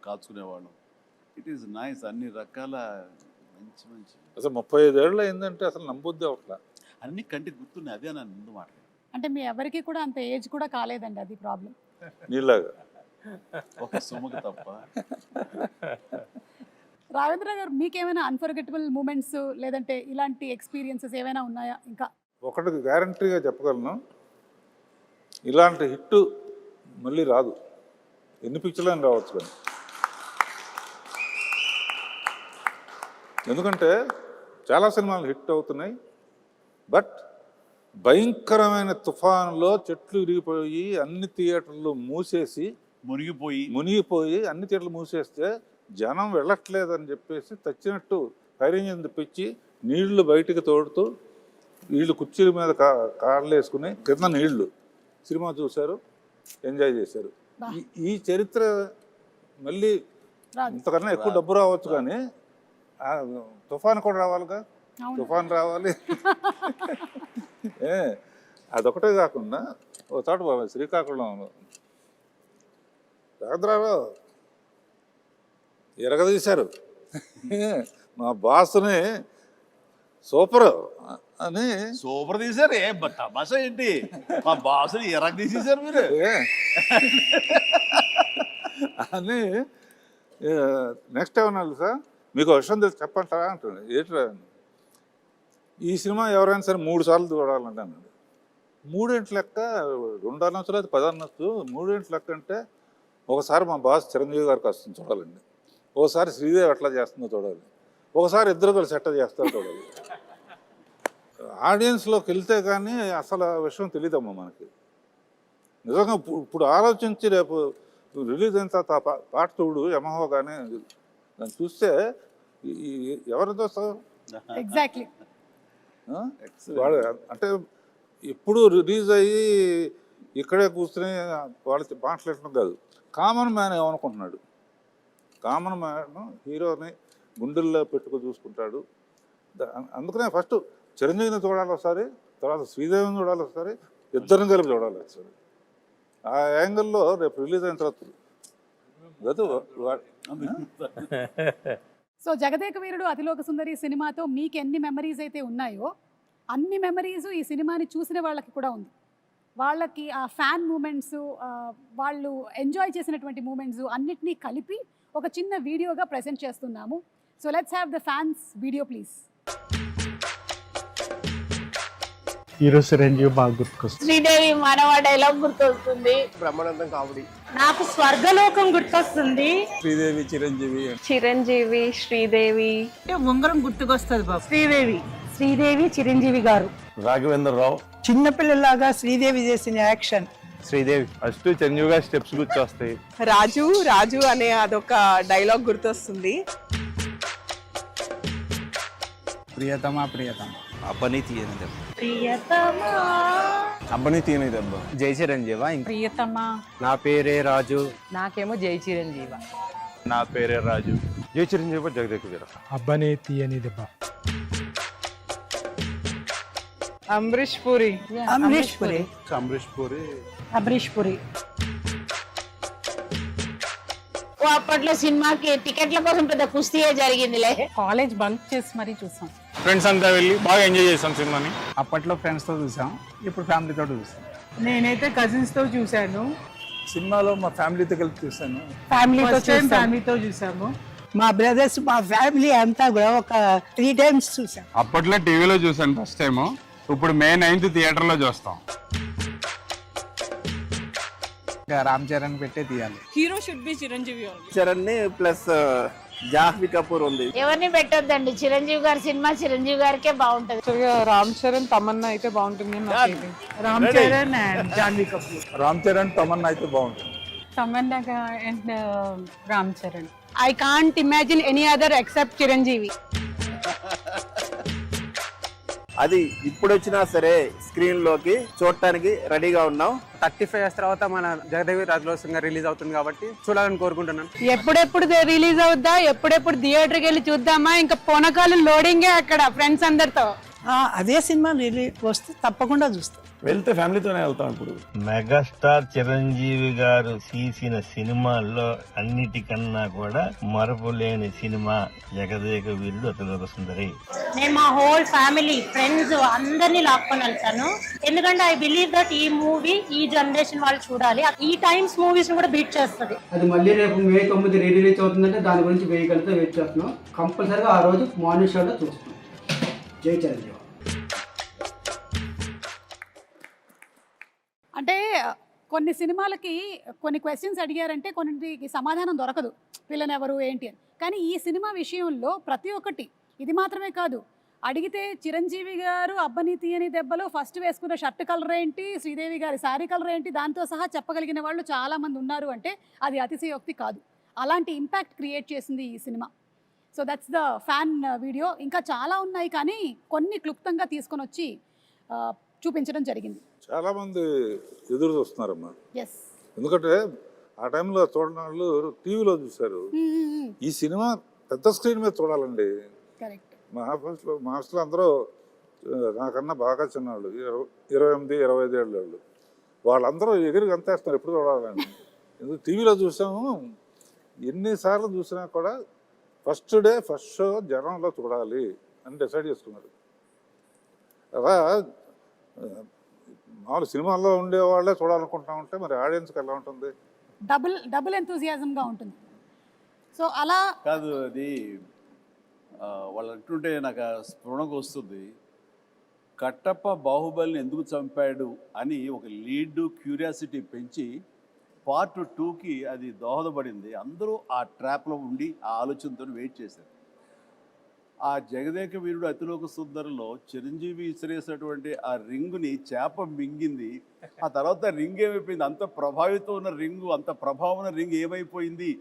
కాచుకునేవాళ్ళం. It is nice. అన్ని రకాల మంచి మంచి అసలు 35 ఏళ్ళు అయిందంటే అసలు నమ్మొద్దే అట్లా. అన్ని కంటికి గుర్తున్నాయి. అదే నా ముందు మాట. అంటే మీ ఎవరికి కూడా అంత ఏజ్ కూడా కాలేదండి, అది ప్రాబ్లం. నీలాగా ఒక సుమకు తప్ప. రావేంద్ర గారు, మీకేమైనా అన్ఫర్గెటబుల్ మూమెంట్స్ లేదంటే ఇలాంటి ఎక్స్పీరియన్సెస్ ఏమైనా ఉన్నాయా? ఇంకా ఒకటి గ్యారంటీగా చెప్పగలను, ఇలాంటి హిట్ మళ్ళీ రాదు. ఎన్ని పిక్చర్లని రావచ్చు కానీ. ఎందుకంటే చాలా సినిమాలు హిట్ అవుతున్నాయి, బట్ భయంకరమైన తుఫానులో చెట్లు విరిగిపోయి అన్ని థియేటర్లు మునిగిపోయి అన్ని థియేటర్లు మూసేస్తే జనం వెళ్ళట్లేదని చెప్పేసి తచ్చినట్టు ఫైర్ ఇంజిన్ తెప్పించి నీళ్లు బయటికి తోడుతూ వీళ్ళు కుర్చీల మీద కాళ్ళు వేసుకుని కింద నీళ్లు సినిమా చూశారు, ఎంజాయ్ చేశారు. ఈ చరిత్ర మళ్ళీ ఇంతకన్నా ఎక్కువ డబ్బు రావచ్చు, కానీ తుఫాన్ కూడా రావాలిగా. తుఫాన్ రావాలి. అదొకటే కాకుండా ఒక చోట శ్రీకాకుళం రాఘద్రావు ఎరగదీశారు. మా బాసుని సూపర్ తీశారు. తమాషా ఏంటి, మా బాసుని ఎరగ తీసేశారు మీరు అని. నెక్స్ట్ ఏమన్నా సార్ మీకు విషయం తెలిసి చెప్పంటారా అంటాడు. ఏంట్రా, ఈ సినిమా ఎవరైనా సరే 3 సార్లు చూడాలంటే అన్నాడు. 3 ఏంటి లెక్క, 2 అనొచ్చు లేదు 10 అనొచ్చు. 3 ఏంటి లెక్క అంటే ఒకసారి మా బాస్ చిరంజీవి గారికి వస్తుంది చూడాలండి, ఒకసారి శ్రీదేవి ఎట్లా చేస్తుందో చూడాలి, ఒకసారి ఇద్దరు కలిసి ఎట్లా చేస్తారో చూడాలి. ఆడియన్స్లోకి వెళ్తే కానీ అసలు ఆ విషయం తెలియదమ్మా మనకి. నిజంగా ఇప్పుడు ఆలోచించి రేపు రిలీజ్ అయిన తర్వాత పాట చూడు యమహో కానీ దాన్ని చూస్తే ఎవరితో ఎగ్జాక్ట్లీ వాడు అంటే ఎప్పుడు రిలీజ్ అయ్యి ఇక్కడే కూర్చుని వాళ్ళు మాట్లాడటం కాదు, కామన్ మ్యాన్ ఏమనుకుంటున్నాడు. కామన్ మ్యాన్ హీరోని గుండెల్లో పెట్టుకు చూసుకుంటాడు. అందుకనే ఫస్ట్ చిరంజీవిని చూడాలి ఒకసారి, తర్వాత శ్రీదేవిని చూడాలి ఒకసారి, ఇద్దరిని కలిపి చూడాలి ఒకసారి. ఆ యాంగిల్లో రేపు రిలీజ్ అయిన తర్వాత సో జగదేక వీరుడు అతిలోక సుందరి సినిమాతో మీకు ఎన్ని మెమరీస్ అయితే ఉన్నాయో అన్ని మెమరీస్ ఈ సినిమాని చూసిన వాళ్ళకి కూడా ఉంది. వాళ్ళకి ఆ ఫ్యాన్ మూమెంట్స్, వాళ్ళు ఎంజాయ్ చేసినటువంటి మూమెంట్స్ అన్నిటినీ కలిపి ఒక చిన్న వీడియోగా ప్రెజెంట్ చేస్తున్నాము. So let's have the fans video please. Hero Chiranjeevi బాగా గుర్తుకొస్తుంది. శ్రీదేవి మానవ డైలాగ్ గుర్తొస్తుంది. బ్రహ్మానందం కామెడీ. నాకు స్వర్గలోకం గుర్తొస్తుంది. శ్రీదేవి చిరంజీవి. చిరంజీవి శ్రీదేవి ఉంగరం గుర్తుకొస్తుంది బాబు. శ్రీదేవి చిరంజీవి గారు. రాఘవేంద్రరావు. చిన్నపిల్లలాగా శ్రీదేవి చేసిన యాక్షన్. శ్రీదేవి ఫస్ట్ చిరంజీవి గారి స్టెప్స్ గుర్తొస్తాయి. రాజు అనే అదొక డైలాగ్ గుర్తొస్తుంది. ప్రియతమా అబ్బని తీయని దెబ్బ. జై చిరంజీవా. ప్రియతమా. నా పేరే రాజు. నాకేమో జై చిరంజీవ. నా పేరే రాజు. జై చిరంజీవి జగదేక వీర. అబ్బని తీయని దెబ్బ. అమరీష్ పూరి. అప్పట్లో సినిమాకి టికెట్ల కోసం పెద్ద కుస్తీయే జరిగిందిలే. కాలేజ్ బంక్ చేసి మరీ చూసాం. ఫ్రెండ్స్ అంతా వెళ్ళి బాగా ఎంజాయ్ చేసాం సినిమాని. అప్పట్లో ఫ్రెండ్స్ తో చూసాం, ఇప్పుడు ఫ్యామిలీతో చూసాం. నేనైతే కజిన్స్ తో చూసాను. సినిమాలో మా ఫ్యామిలీతో కలిపి చూసాను. ఫ్యామిలీతో చూసాము. మా బ్రదర్స్, మా ఫ్యామిలీ అంతా కూడా ఒక 3 times చూసాం. అప్పట్లో టీవీలో చూసాను ఫస్ట్ టైం, ఇప్పుడు May 9th థియేటర్లో చూస్తాం. రామ్ చరణ్ పెట్టే తీయాలి. Hero should be Chiranjeevi. Charan plus Jahnavi Kapoor ఉంది. ఎవరిని పెట్టొద్దండి, చిరంజీవి గారి సినిమా చిరంజీవి గారికే బాగుంటది. రామ్ చరణ్ తమన్నా అయితే బాగుంటుంది. రామ్ చరణ్ అండ్ జాహ్నవి కపూర్. రామ్ చరణ్ తమన్నా అయితే బాగుంటుంది. Tamannaah and Ram Charan. I can't imagine any other except Chiranjeevi. అది ఇప్పుడు వచ్చినా సరే స్క్రీన్ లోకి చూడటానికి రెడీగా ఉన్నాం. 35 years తర్వాత మన జగదేవి రాజులో సింగర్ రిలీజ్ అవుతుంది కాబట్టి చూడాలని కోరుకుంటున్నాను. ఎప్పుడెప్పుడు రిలీజ్ అవుద్దా, ఎప్పుడెప్పుడు థియేటర్కి వెళ్ళి చూద్దామా, ఇంకా పోనకాలు లోడింగే అక్కడ ఫ్రెండ్స్ అందరితో. అదే సినిమా రిలీజ్ వస్తే తప్పకుండా చూస్తాం. వెళ్తే ఫ్యామిలీతోనే వెళ్తాం. ఇప్పుడు మెగాస్టార్ చిరంజీవి గారు తీసిన సినిమాల్లో అన్నిటికన్నా కూడా మరపులేని సినిమా జగదేక వీరుడు అతిలోక సుందరి. నేను మా హోల్ ఫ్యామిలీ ఫ్రెండ్స్ అందరినీ లాక్కొని వెళ్తాను. ఎందుకంటే ఐ బిలీవ్ దట్ ఈ మూవీ ఈ జనరేషన్ వాళ్ళు చూడాలి. ఈ టైమ్స్ మూవీస్ కూడా బీట్ చేస్తుంది. అది మళ్ళీ రేపు May 9 రిలీజ్ అవుతుందంటే దాని గురించి వేయగలిగితే వెయిట్ చేస్తున్నాం. కంపల్సరీగా ఆ రోజు మార్నింగ్ షోలో చూస్తున్నాం. జై చిరంజీవి. అంటే కొన్ని సినిమాలకి కొన్ని క్వశ్చన్స్ అడిగారంటే కొన్నిటికి సమాధానం దొరకదు, వీళ్ళని ఎవరు ఏంటి అని. కానీ ఈ సినిమా విషయంలో ప్రతి ఒక్కటి, ఇది మాత్రమే కాదు, అడిగితే చిరంజీవి గారు అబ్బని తీయని దెబ్బలో ఫస్ట్ వేసుకున్న షర్ట్ కలర్ ఏంటి, శ్రీదేవి గారి శారీ కలర్ ఏంటి, దాంతో సహా చెప్పగలిగిన వాళ్ళు చాలామంది ఉన్నారు అంటే అది అతిశయోక్తి కాదు. అలాంటి ఇంపాక్ట్ క్రియేట్ చేసింది ఈ cinema. So that's the fan video. ఇంకా చాలా ఉన్నాయి కానీ కొన్ని క్లుప్తంగా తీసుకొని వచ్చి చూపించడం జరిగింది. చాలా మంది ఎదురు చూస్తున్నారమ్మా. ఎస్, ఎందుకంటే ఆ టైంలో చూడని వాళ్ళు టీవీలో చూశారు. ఈ సినిమా పెద్ద స్క్రీన్ మీద చూడాలండి. కరెక్ట్. మా హాస్టల్లో అందరూ నాకన్నా బాగా చిన్నవాళ్ళు, 28-25 ఏళ్ళ వాళ్ళు. వాళ్ళందరూ ఎగిరి గంతేస్తున్నారు ఎప్పుడు చూడాలని. ఎందుకు టీవీలో చూసాము, ఎన్నిసార్లు చూసినా కూడా ఫస్ట్ డే ఫస్ట్ షో జనంలో చూడాలి అని డిసైడ్ చేసుకున్నారు. అలా మామూలు సినిమాల్లో ఉండే వాళ్ళే చూడాలనుకుంటా ఉంటే మరి ఆడియన్స్కి ఎలా ఉంటుంది? డబుల్ ఎంతూజియాజంగా ఉంటుంది. సో అలా కాదు, అది వాళ్ళు అంటుంటే నాకు స్ఫురణకు వస్తుంది. కట్టప్ప బాహుబలిని ఎందుకు చంపాడు అని ఒక లీడ్ క్యూరియాసిటీ పెంచి పార్ట్ 2కి అది దోహదపడింది. అందరూ ఆ ట్రాప్లో ఉండి ఆ ఆలోచనతో వెయిట్ చేశారు. ఆ జగదేక వీరుడు అతిలోక సుందరిలో చిరంజీవి ఇసిరేసినటువంటి ఆ రింగుని చేప మింగింది. ఆ తర్వాత రింగ్ ఏమైపోయింది, అంత ప్రభావితం ఉన్న రింగు, అంత ప్రభావం ఉన్న రింగ్ ఏమైపోయింది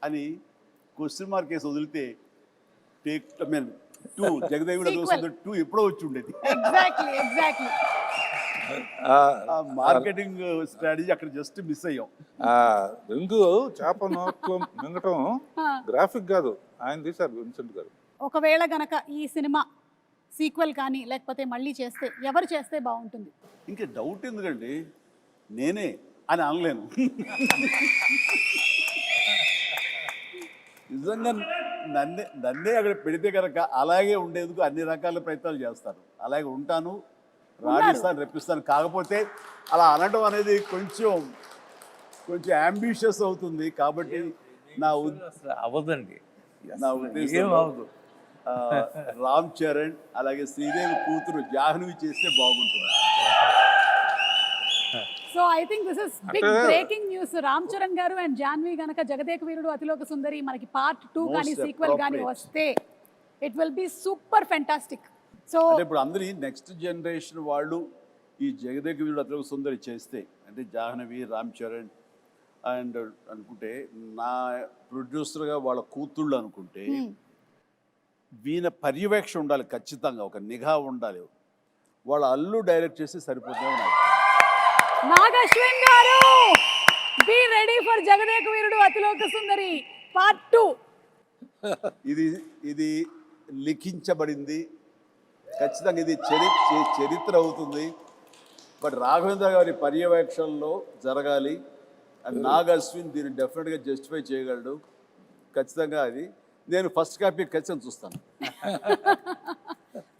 అని క్వశ్చన్ మార్క్ వేసి వదిలితే టేక్ 2 జగదేక వీరుడు అతిలోక సుందరి 2 ఎప్పుడో వచ్చి ఉండేది. ఎగ్జాక్ట్లీ ఆ మార్కెటింగ్ స్ట్రాటజీ అక్కడ జస్ట్ మిస్ అయ్యాం. రింగు చేప నోట్లో మింగటం గ్రాఫిక్ కాదు, ఆయన తీశారు విన్సెంట్ గారు. ఒకవేళ గనక ఈ సినిమా సీక్వెల్ కానీ లేకపోతే మళ్ళీ చేస్తే ఎవరు చేస్తే బాగుంటుంది? ఇంకా డౌట్ ఎందుకండి, నేనే అని అనలేను. నిజంగా నన్నే అక్కడ పెడితే కనుక అలాగే ఉండేందుకు అన్ని రకాల ప్రయత్నాలు చేస్తారు. అలాగే ఉంటాను, రాణిస్తాను, రెప్పిస్తాను. కాకపోతే అలా అనడం అనేది కొంచెం అంబిషియస్ అవుతుంది. కాబట్టి నా అవ్వదండి, నా ఉద్దేశం రామ్ చరణ్ అలాగే శ్రీదేవి కూతురు జాహ్నవి చేస్తే బాగుంటుంది. So I think this is big breaking news. Ram Charan గారు అండ్ జాహ్నవి గనక జగదేక వీరుడు అతిలోక సుందరి మనకి పార్ట్ 2 కానీ సీక్వెల్ కానీ వస్తే it will be super fantastic. So ఇప్పుడు అందరి నెక్స్ట్ జనరేషన్ వాళ్ళు ఈ జగదేక వీరుడు అతిలోక సుందరి చేస్తే, అంటే జాహ్నవి, రామ్ చరణ్ అండ్ అనుకుంటే నా ప్రొడ్యూసర్గా వాళ్ళ కూతుళ్ళు అనుకుంటే వీణ పర్యవేక్షణ ఉండాలి, ఖచ్చితంగా ఒక నిఘా ఉండాలి. వాళ్ళ అల్లు డైరెక్ట్ చేసి సరిపోతుంది. నాగశ్విన్ గారు, be ready for Jagadeka Veerudu Athiloka Sundari part 2. ఇది లిఖించబడింది, ఖచ్చితంగా ఇది చరిత్ర అవుతుంది. బట్ రాఘవేంద్ర గారి పర్యవేక్షణలో జరగాలి. అండ్ నాగ్ అశ్విన్ దీన్ని డెఫినెట్గా జస్టిఫై చేయగలడు. ఖచ్చితంగా అది నేను ఫస్ట్ కాపీ ఖచ్చితంగా చూస్తాను.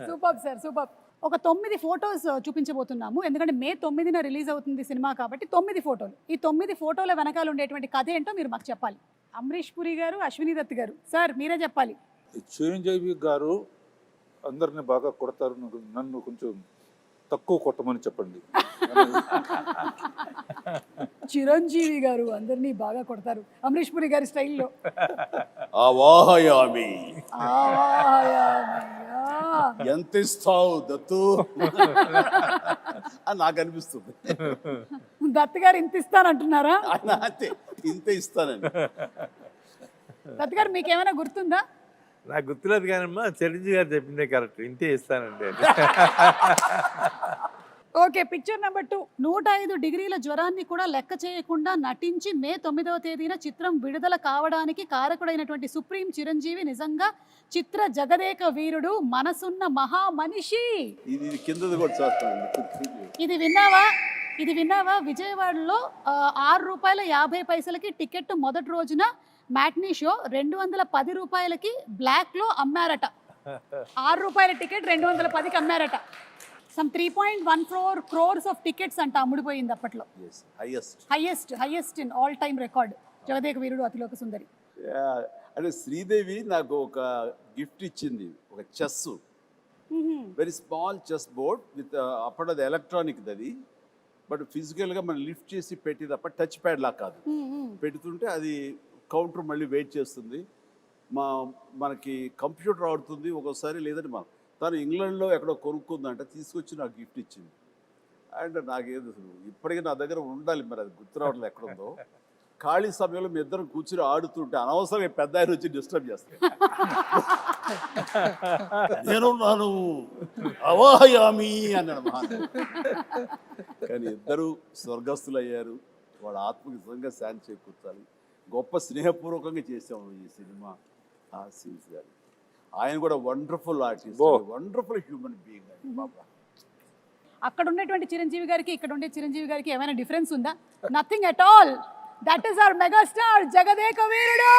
Super sir, super. ఒక 9 ఫొటోస్ చూపించబోతున్నాము. ఎందుకంటే May 9న రిలీజ్ అవుతుంది సినిమా కాబట్టి 9 ఫోటోలు. ఈ 9 ఫోటోల వెనకాల ఉండేటువంటి కథ ఏంటో మీరు మాకు చెప్పాలి. అమరీష్ పురి గారు, అశ్విని దత్ గారు, సార్ మీరే చెప్పాలి. చిరంజీవి గారు అందరిని బాగా కొడతారు, నన్ను కొంచెం తక్కువ కొట్టమని చెప్పండి. చిరంజీవి గారు అందరినీ బాగా కొడతారు అమరీష్ పురి గారి స్టైల్లో. ఎంత ఇస్తావు దత్తు అని నాకు అనిపిస్తుంది. దత్ గారు ఇంత ఇస్తానంటున్నారా? ఇంత ఇస్తానండి. దత్ గారు మీకేమైనా గుర్తుందా? నాకు గుర్తులేదు కానమ్మా, చిరంజీవి గారు చెప్పిందే కరెక్ట్, ఇంతే ఇస్తానండి. Okay, picture number 2. 105 డిగ్రీల జ్వరాన్ని కూడా లెక్క చేయకుండా నటించి మే 9వ తేదీన చిత్రం విడుదల కావడానికి కారకుడైనటువంటి సుప్రీం చిరంజీవి నిజంగా చిత్ర జగదేక వీరుడు, మనసున్న మహా మనిషి. ఇది కిందది కూడా చూస్తానండి. ఇది విన్నావా? విజయవాడలో ₹6.50కి టికెట్ మొదటి రోజున మ్యాట్నీ షో 210 రూపాయలకి బ్లాక్ లో అమ్మారట. ₹6 టికెట్ 210కి అమ్మారట. సమ్ 3.14 crores ఆఫ్ టికెట్స్ అంట అమ్ముడిపోయింది అప్పట్లో. Highest in all time record Jagadeka Veerudu Athiloka Sundari. అంటే శ్రీదేవి నాకు ఒక గిఫ్ట్ ఇచ్చింది, ఒక chess, very small chess board with అప్పుడు అది ఎలక్ట్రానిక్ అది, బట్ ఫిజికల్గా మనం లిఫ్ట్ చేసి పెట్టి తప్ప టచ్ ప్యాడ్ లా కాదు. పెడుతుంటే అది కౌంటర్ మళ్ళీ వెయిట్ చేస్తుంది, మనకి కంప్యూటర్ ఆడుతుంది ఒక్కోసారి, లేదంటే తను ఇంగ్లాండ్లో ఎక్కడో కొనుక్కుందంటే తీసుకొచ్చి నాకు గిఫ్ట్ ఇచ్చింది. అండ్ నాకేదో ఇప్పటికీ నా దగ్గర ఉండాలి, మరి అది గుర్తు రావట్లేదు ఎక్కడుందో. ఖాళీ సమయంలో మీ ఇద్దరం కూర్చుని ఆడుతుంటే అనవసరంగా పెద్ద ఆయన వచ్చి డిస్టర్బ్ చేస్తాను. నేను నాను అవాయామి అన్నాడు మహాన్. కానీ ఇద్దరు స్వర్గస్థులు అయ్యారు, వాళ్ళ ఆత్మకి నిజంగా శాంతి చేకూర్చాలి. గొప్ప స్నేహపూర్వకంగా చేసాము ఈ సినిమా. ఆ సీన్స్ గారు ఆయన కూడా wonderful artist, wonderful human being అండి బాబా. అక్కడ ఉన్నటువంటి చిరంజీవి గారికి ఇక్కడ ఉండే చిరంజీవి గారికి ఏమైనా డిఫరెన్స్ ఉందా? Nothing at all. That is our megastar Jagadeka Veerudu.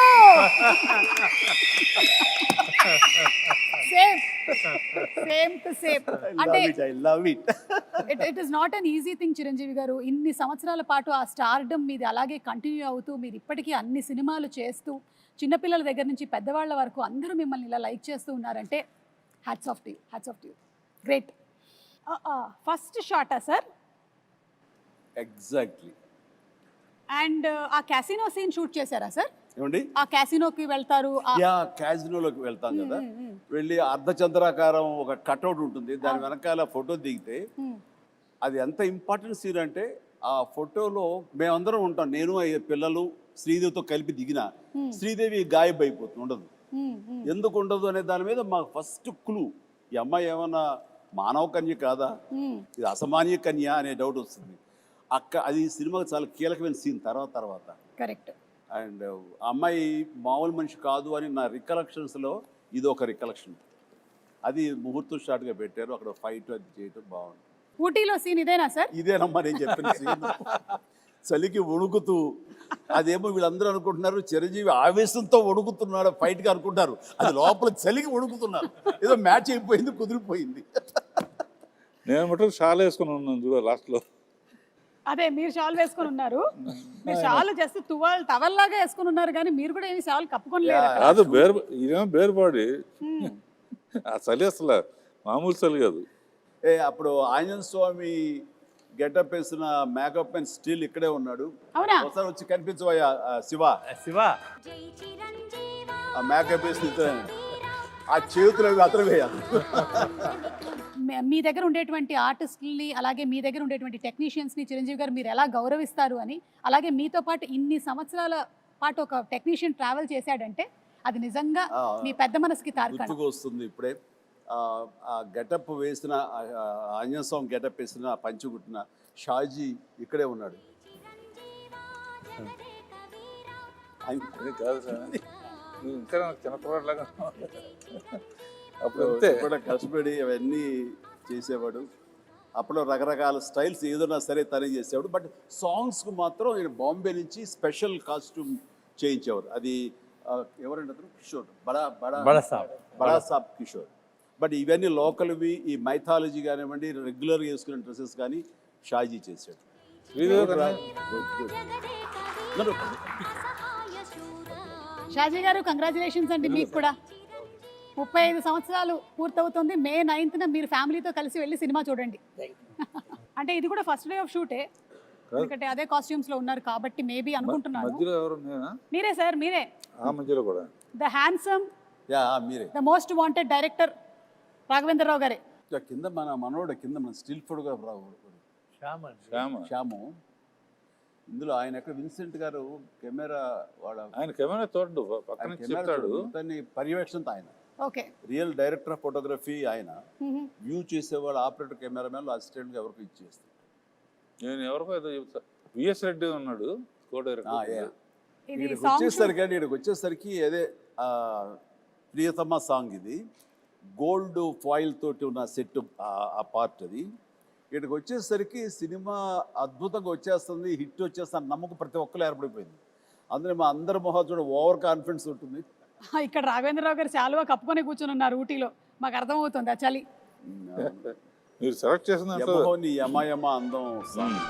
Same to same. అంటే it is not an easy thing Chiranjeevi garu. ఇన్ని సంవత్సరాల పాటు ఆ స్టార్డమ్ మీది అలాగే కంటిన్యూ అవుతూ మీరు ఇప్పటికీ అన్ని సినిమాలు చేస్తూ చిన్నపిల్లల దగ్గర నుంచి పెద్దవాళ్ళ వరకు అందరూ మిమ్మల్ని ఇలా లైక్ చేస్తూ ఉన్నారంటే hats off to you. Great. First షాటా సార్? ఎగ్జాక్ట్లీ. అండ్ ఆ క్యాసినో సీన్ షూట్ చేశారా సార్? ఏమండి? ఆ క్యాసినోకి వెళ్తారు. క్యాసినోలోకి వెళ్తాం కదా, వెళ్ళి అర్ధచంద్రాకారం ఒక కట్అవుట్ ఉంటుంది, దాని వెనకాల ఫోటో దిగితే అది ఎంత ఇంపార్టెంట్ సీన్ అంటే ఆ ఫోటోలో మేమందరం ఉంటాం, నేను పిల్లలు శ్రీదేవితో కలిపి దిగిన శ్రీదేవి గాయబ్ అయిపోతుంది, ఉండదు. ఎందుకు ఉండదు అనే దాని మీద మాకు ఫస్ట్ క్లూ, ఈ అమ్మాయి ఏమన్నా మానవ కన్య కాదా, ఇది అసామాన్య కన్య అనే డౌట్ వస్తుంది. అది సినిమాకి చాలా కీలకమైన సీన్ తర్వాత. కరెక్ట్. అండ్ అమ్మాయి మామూలు మనిషి కాదు అని నా రికలెక్షన్స్లో ఇది ఒక రికలెక్షన్. అది ముహూర్తం షాట్గా పెట్టారు, అక్కడ ఫైట్ అది చేయటం బాగుంది. ఊటీలో సీన్ ఇదేనా సార్? ఇదేనమ్మా నేను చెప్పిన సీన్. చలికి వణుకుతూ, అదేమో వీళ్ళందరూ అనుకుంటున్నారు చిరంజీవి ఆవేశంతో వణుకుతున్నాడు ఫైట్గా అనుకుంటారు, అది లోపల చలికి వణుకుతున్నారు. ఏదో మ్యాచ్ అయిపోయింది, కుదిరిపోయింది. నేను మటుకు షాల్ వేసుకుని ఉన్నాను చూడ లాస్ట్లో. అదే మీరు షాల్ వేసుకొని ఉన్నారు, మీరు షాల్ జస్ట్ టవల్ లాగా వేసుకొని ఉన్నారు, కానీ మీరు కూడా ఏమి షాల్ కప్పుకొని లేదు. అది ఇదేమో బేర్ బాడీ, ఆ చలి అసలు మామూలు చలి కాదు. అప్పుడు ఆంజనేయ స్వామి గెటప్ వేసిన మేకప్ అండ్ స్టిల్ ఇక్కడే ఉన్నాడు. ఒకసారి వచ్చి కనిపించవయ్యా శివ. ఆ మేకప్ వేసి ఆ చేతులు అతను వేయాలి. మీ దగ్గర ఉండేటువంటి ఆర్టిస్టుల్ని అలాగే మీ దగ్గర ఉండేటువంటి టెక్నీషియన్స్ని చిరంజీవి గారు మీరు ఎలా గౌరవిస్తారు అని, అలాగే మీతో పాటు ఇన్ని సంవత్సరాల పాటు ఒక టెక్నీషియన్ ట్రావెల్ చేశాడంటే అది నిజంగా మీ పెద్ద మనసుకి తార్కాణం. వస్తుంది ఇప్పుడే ఆ గెటప్ వేసిన ఆంజనేయ స్వామి గెటప్ వేసిన పంచుకుట్టిన షాజీ ఇక్కడే ఉన్నాడు. కాదు సార్, ఇంకా చిన్నపిల్లలాగా అప్పుడు కూడా కష్టపడి అవన్నీ చేసేవాడు. అప్పుడు రకరకాల స్టైల్స్ ఏదైనా సరే తనే చేసేవాడు. బట్ సాంగ్స్కు మాత్రం నేను బాంబే నుంచి స్పెషల్ కాస్ట్యూమ్ చేయించేవారు. అది ఎవరంటే అతను కిషోర్, బడా సాబ్ కిషోర్. బట్ ఇవన్నీ లోకల్వి, ఈ మైథాలజీ కానివ్వండి, రెగ్యులర్గా వేసుకునే డ్రెస్సెస్ కానీ షాజీ చేశాడు. షాజీ గారు కంగ్రాచులేషన్స్ అండి. మీకు కూడా 35 సంవత్సరాలు పూర్తవుతుంది. మే 9th మీరు ఫ్యామిలీతో కలిసి వెళ్ళి సినిమా చూడండి. అంటే ఇది కూడా ఫస్ట్ డే ఆఫ్ షూటే, ఎందుకంటే అదే కాస్ట్యూమ్స్ లో ఉన్నారు కాబట్టి మేబీ అనుకుంటున్నాను. మీరే సార్, మీరే. The handsome, the most wanted director Raghavendra Rao గారే. కింద మన మనోడు, కింద మన స్టిల్ ఫోటోగ్రాఫర్ శ్యాము. ఇందులో ఆయన ఎక్కడ విన్సెంట్ గారు కెమెరా వాళ్ళ ఆయన కెమెరా తోడు పక్కన చెప్తాడు. పర్యవేక్షణతో ఆయన okay. Real director of photography ఆయన. వ్యూ చేసేవాళ్ళు ఆపరేటర్ కెమెరామెన్ అసిస్టెంట్ ఎవరికి ఇచ్చేస్తారు. నేను ఎవరికో ఏదో చెప్తా. విఎస్ రెడ్డి ఉన్నాడు కో డైరెక్టర్. ఇక్కడికి వచ్చేసరికి అదే ప్రియతమ సాంగ్ ఇది గోల్డ్ ఫాయిల్ తోటి ఉన్న సెట్ ఆ పార్ట్ అది. ఇక్కడికి వచ్చేసరికి సినిమా అద్భుతంగా వచ్చేస్తుంది, హిట్ వచ్చేస్తుంది నమ్మకం ప్రతి ఒక్కరు ఏర్పడిపోయింది. అందులో మా అందరి మొహం ఓవర్ కాన్ఫిడెన్స్ ఉంటుంది. ఇక్కడ రాఘవేంద్రరావు గారు శాలువా కప్పుకొని కూర్చొని ఉన్నారు ఊటీలో, మాకు అర్థమవుతుంది ఆ చలి. మీరు సెలెక్ట్ చేసిన నీ యమ అందం సాంగ్.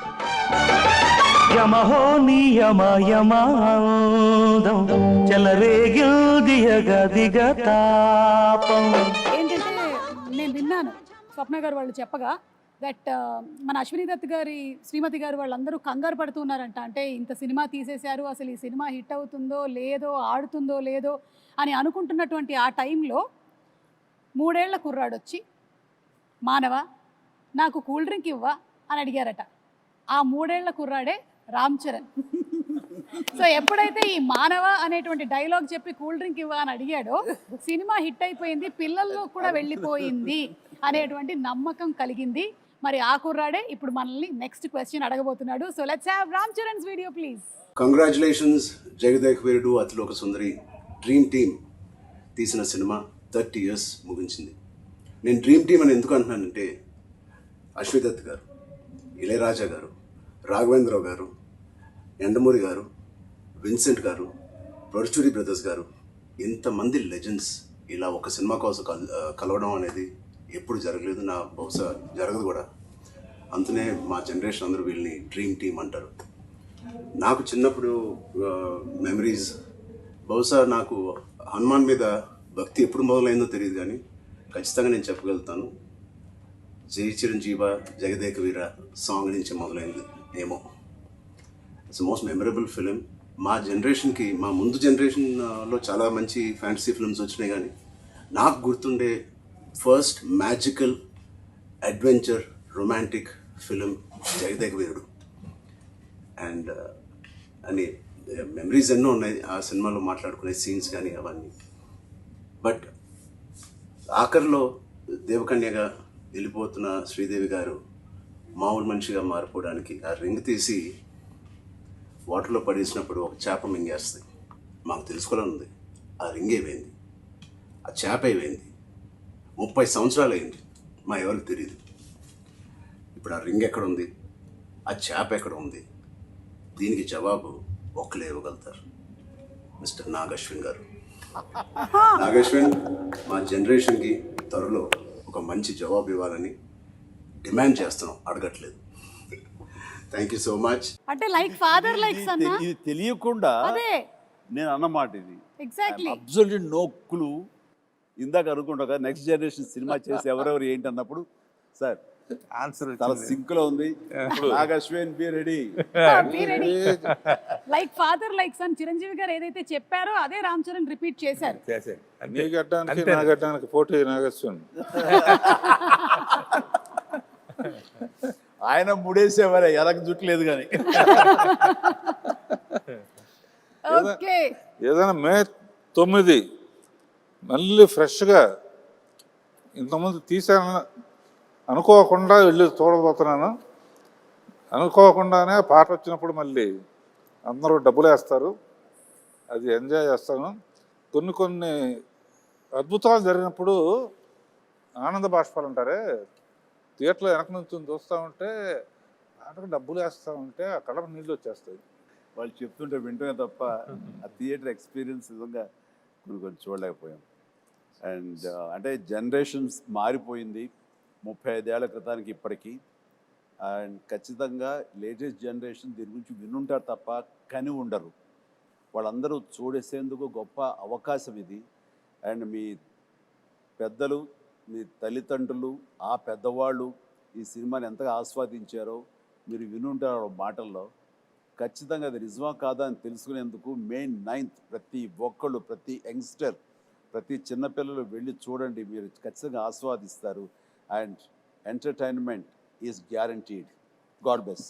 ఏంటంటే నేను విన్నాను స్వప్న గారు వాళ్ళు చెప్పగా దట్ మన అశ్విని దత్ గారి శ్రీమతి గారు వాళ్ళందరూ కంగారు పడుతున్నారంట. అంటే ఇంత సినిమా తీసేశారు, అసలు ఈ సినిమా హిట్ అవుతుందో లేదో, ఆడుతుందో లేదో అని అనుకుంటున్నటువంటి ఆ టైంలో 3 ఏళ్ల కుర్రాడు వచ్చి మానవ నాకు కూల్ డ్రింక్ ఇవ్వా అని అడిగారట. ఆ 3 ఏళ్ల కుర్రాడే రామ్ చరణ్. సో ఎప్పుడైతే ఈ మానవ అనేటువంటి డైలాగ్ చెప్పి కూల్ డ్రింక్ ఇవ్వా అని అడిగాడో సినిమా హిట్ అయిపోయింది, పిల్లల్లో కూడా వెళ్ళిపోయింది అనేటువంటి నమ్మకం కలిగింది. మరి ఆ కుర్రాడే ఇప్పుడు మనల్ని నెక్స్ట్ క్వశ్చన్ అడగబోతున్నాడు. So let's have Ram Charan's video please. Congratulations Jagadeka Veerudu Athiloka Sundari dream team తీసిన సినిమా 30 years ముగించింది. నేను డ్రీమ్ టీమ్ అని ఎందుకు అంటున్నానంటే అశ్విని దత్ గారు, ఇళయరాజా గారు, రాఘవేంద్రరావు గారు, ఎండమూరి గారు, విన్సెంట్ గారు, పరుచూరి బ్రదర్స్ గారు, ఇంతమంది లెజెండ్స్ ఇలా ఒక సినిమా కోసం కలవడం అనేది ఎప్పుడు జరగలేదు, నా బహుశా జరగదు కూడా. అందునే మా జనరేషన్ అందరూ వీళ్ళని డ్రీమ్ టీమ్ అంటారు. నాకు చిన్నప్పుడు మెమరీస్ బహుశా నాకు హనుమాన్ మీద భక్తి ఎప్పుడు మొదలైందో తెలియదు, కానీ ఖచ్చితంగా నేను చెప్పగలుగుతాను జై చిరంజీవ జగదేక వీర సాంగ్ నుంచి మొదలైంది ఏమో. It's most memorable film. మా జనరేషన్కి, మా ముందు జనరేషన్లో చాలా మంచి ఫ్యాంటసీ ఫిల్మ్స్ వచ్చినాయి, కానీ నాకు గుర్తుండే first magical adventure romantic film Jagadeka Veerudu. And అని మెమరీస్ ఎన్నో ఉన్నాయి ఆ సినిమాలో మాట్లాడుకునే సీన్స్ కానీ అవన్నీ. బట్ ఆఖరిలో దేవకన్యగా వెళ్ళిపోతున్న శ్రీదేవి గారు మామూలు మనిషిగా మారిపోవడానికి ఆ రింగ్ తీసి వాటర్లో పడేసినప్పుడు ఒక చేప మింగేస్తుంది. మాకు తెలుసుకోవాలని ఉంది ఆ రింగ్ ఏమైంది, ఆ చేప ఏమైంది. 30 సంవత్సరాలు అయింది, మా ఎవరికి తెలియదు. ఇప్పుడు ఆ రింగ్ ఎక్కడ ఉంది, ఆ చేప ఎక్కడ ఉంది, దీనికి జవాబు ఒక్కలే ఇవ్వగలుగుతారు, మిస్టర్ నాగశ్విన్ గారు. నాగశ్విన్ మా జనరేషన్కి త్వరలో ఒక మంచి జవాబు ఇవ్వాలని డిమాండ్ చేస్తున్నాం, అడగట్లేదు. Thank you so much. అంటే లైక్ ఫాదర్ లైక్ సన్. ఇది తెలియకుండా అదే నేను అన్నమాట ఇది. Exactly absolute no clue. ఇందాక అనుకుంటా నెక్స్ట్ జనరేషన్ సినిమా చేసి ఎవరెవరు ఏంటి అన్నప్పుడు సార్ ఆన్సర్ చాలా సింక్ లో ఉంది. Nagashwin be ready. Like father like son Chiranjeevi గారు ఏదైతే చెప్పారో అదే రామ్ చరణ్ రిపీట్ చేశారు. నీ గడ్డానికి నా గడ్డానికి పోటీ నాగశ్విన్. ఆయన ముడేసేవారే ఎలకు జుట్లేదు కానీ. ఓకే, ఏదైనా May 9 మళ్ళీ ఫ్రెష్గా ఇంతకుముందు తీసాను అనుకోకుండా వెళ్ళి చూడబోతున్నాను. అనుకోకుండానే పాట వచ్చినప్పుడు మళ్ళీ అందరూ డబ్బులు వేస్తారు, అది ఎంజాయ్ చేస్తాను. కొన్ని అద్భుతాలు జరిగినప్పుడు ఆనంద బాష్పాలు అంటారే, థియేటర్లో వెనక నుంచి చూస్తూ ఉంటే ఆటకు డబ్బులు వేస్తూ ఉంటే ఆ కళ్ళకు నీళ్ళు వచ్చేస్తాయి. వాళ్ళు చెప్తుంటే వింటమే తప్ప ఆ థియేటర్ ఎక్స్పీరియన్స్ నిజంగా కొన్ని చూడలేకపోయాం. అండ్ అంటే జనరేషన్స్ మారిపోయింది 35 ఏళ్ల క్రితానికి ఇప్పటికీ. అండ్ ఖచ్చితంగా లేటెస్ట్ జనరేషన్ దీని గురించి వినుంటారు తప్ప కని ఉండరు. వాళ్ళందరూ చూడేసేందుకు గొప్ప అవకాశం ఇది. అండ్ మీ పెద్దలు, మీ తల్లిదండ్రులు, ఆ పెద్దవాళ్ళు ఈ సినిమాని ఎంతగా ఆస్వాదించారో మీరు వినుంటారు మాటల్లో. ఖచ్చితంగా అది నిజమా కాదా అని తెలుసుకునేందుకు May 9th ప్రతి ఒక్కళ్ళు, ప్రతి యంగ్స్టర్, ప్రతి చిన్నపిల్లలు వెళ్ళి చూడండి, మీరు ఖచ్చితంగా ఆస్వాదిస్తారు. And entertainment is guaranteed. God bless.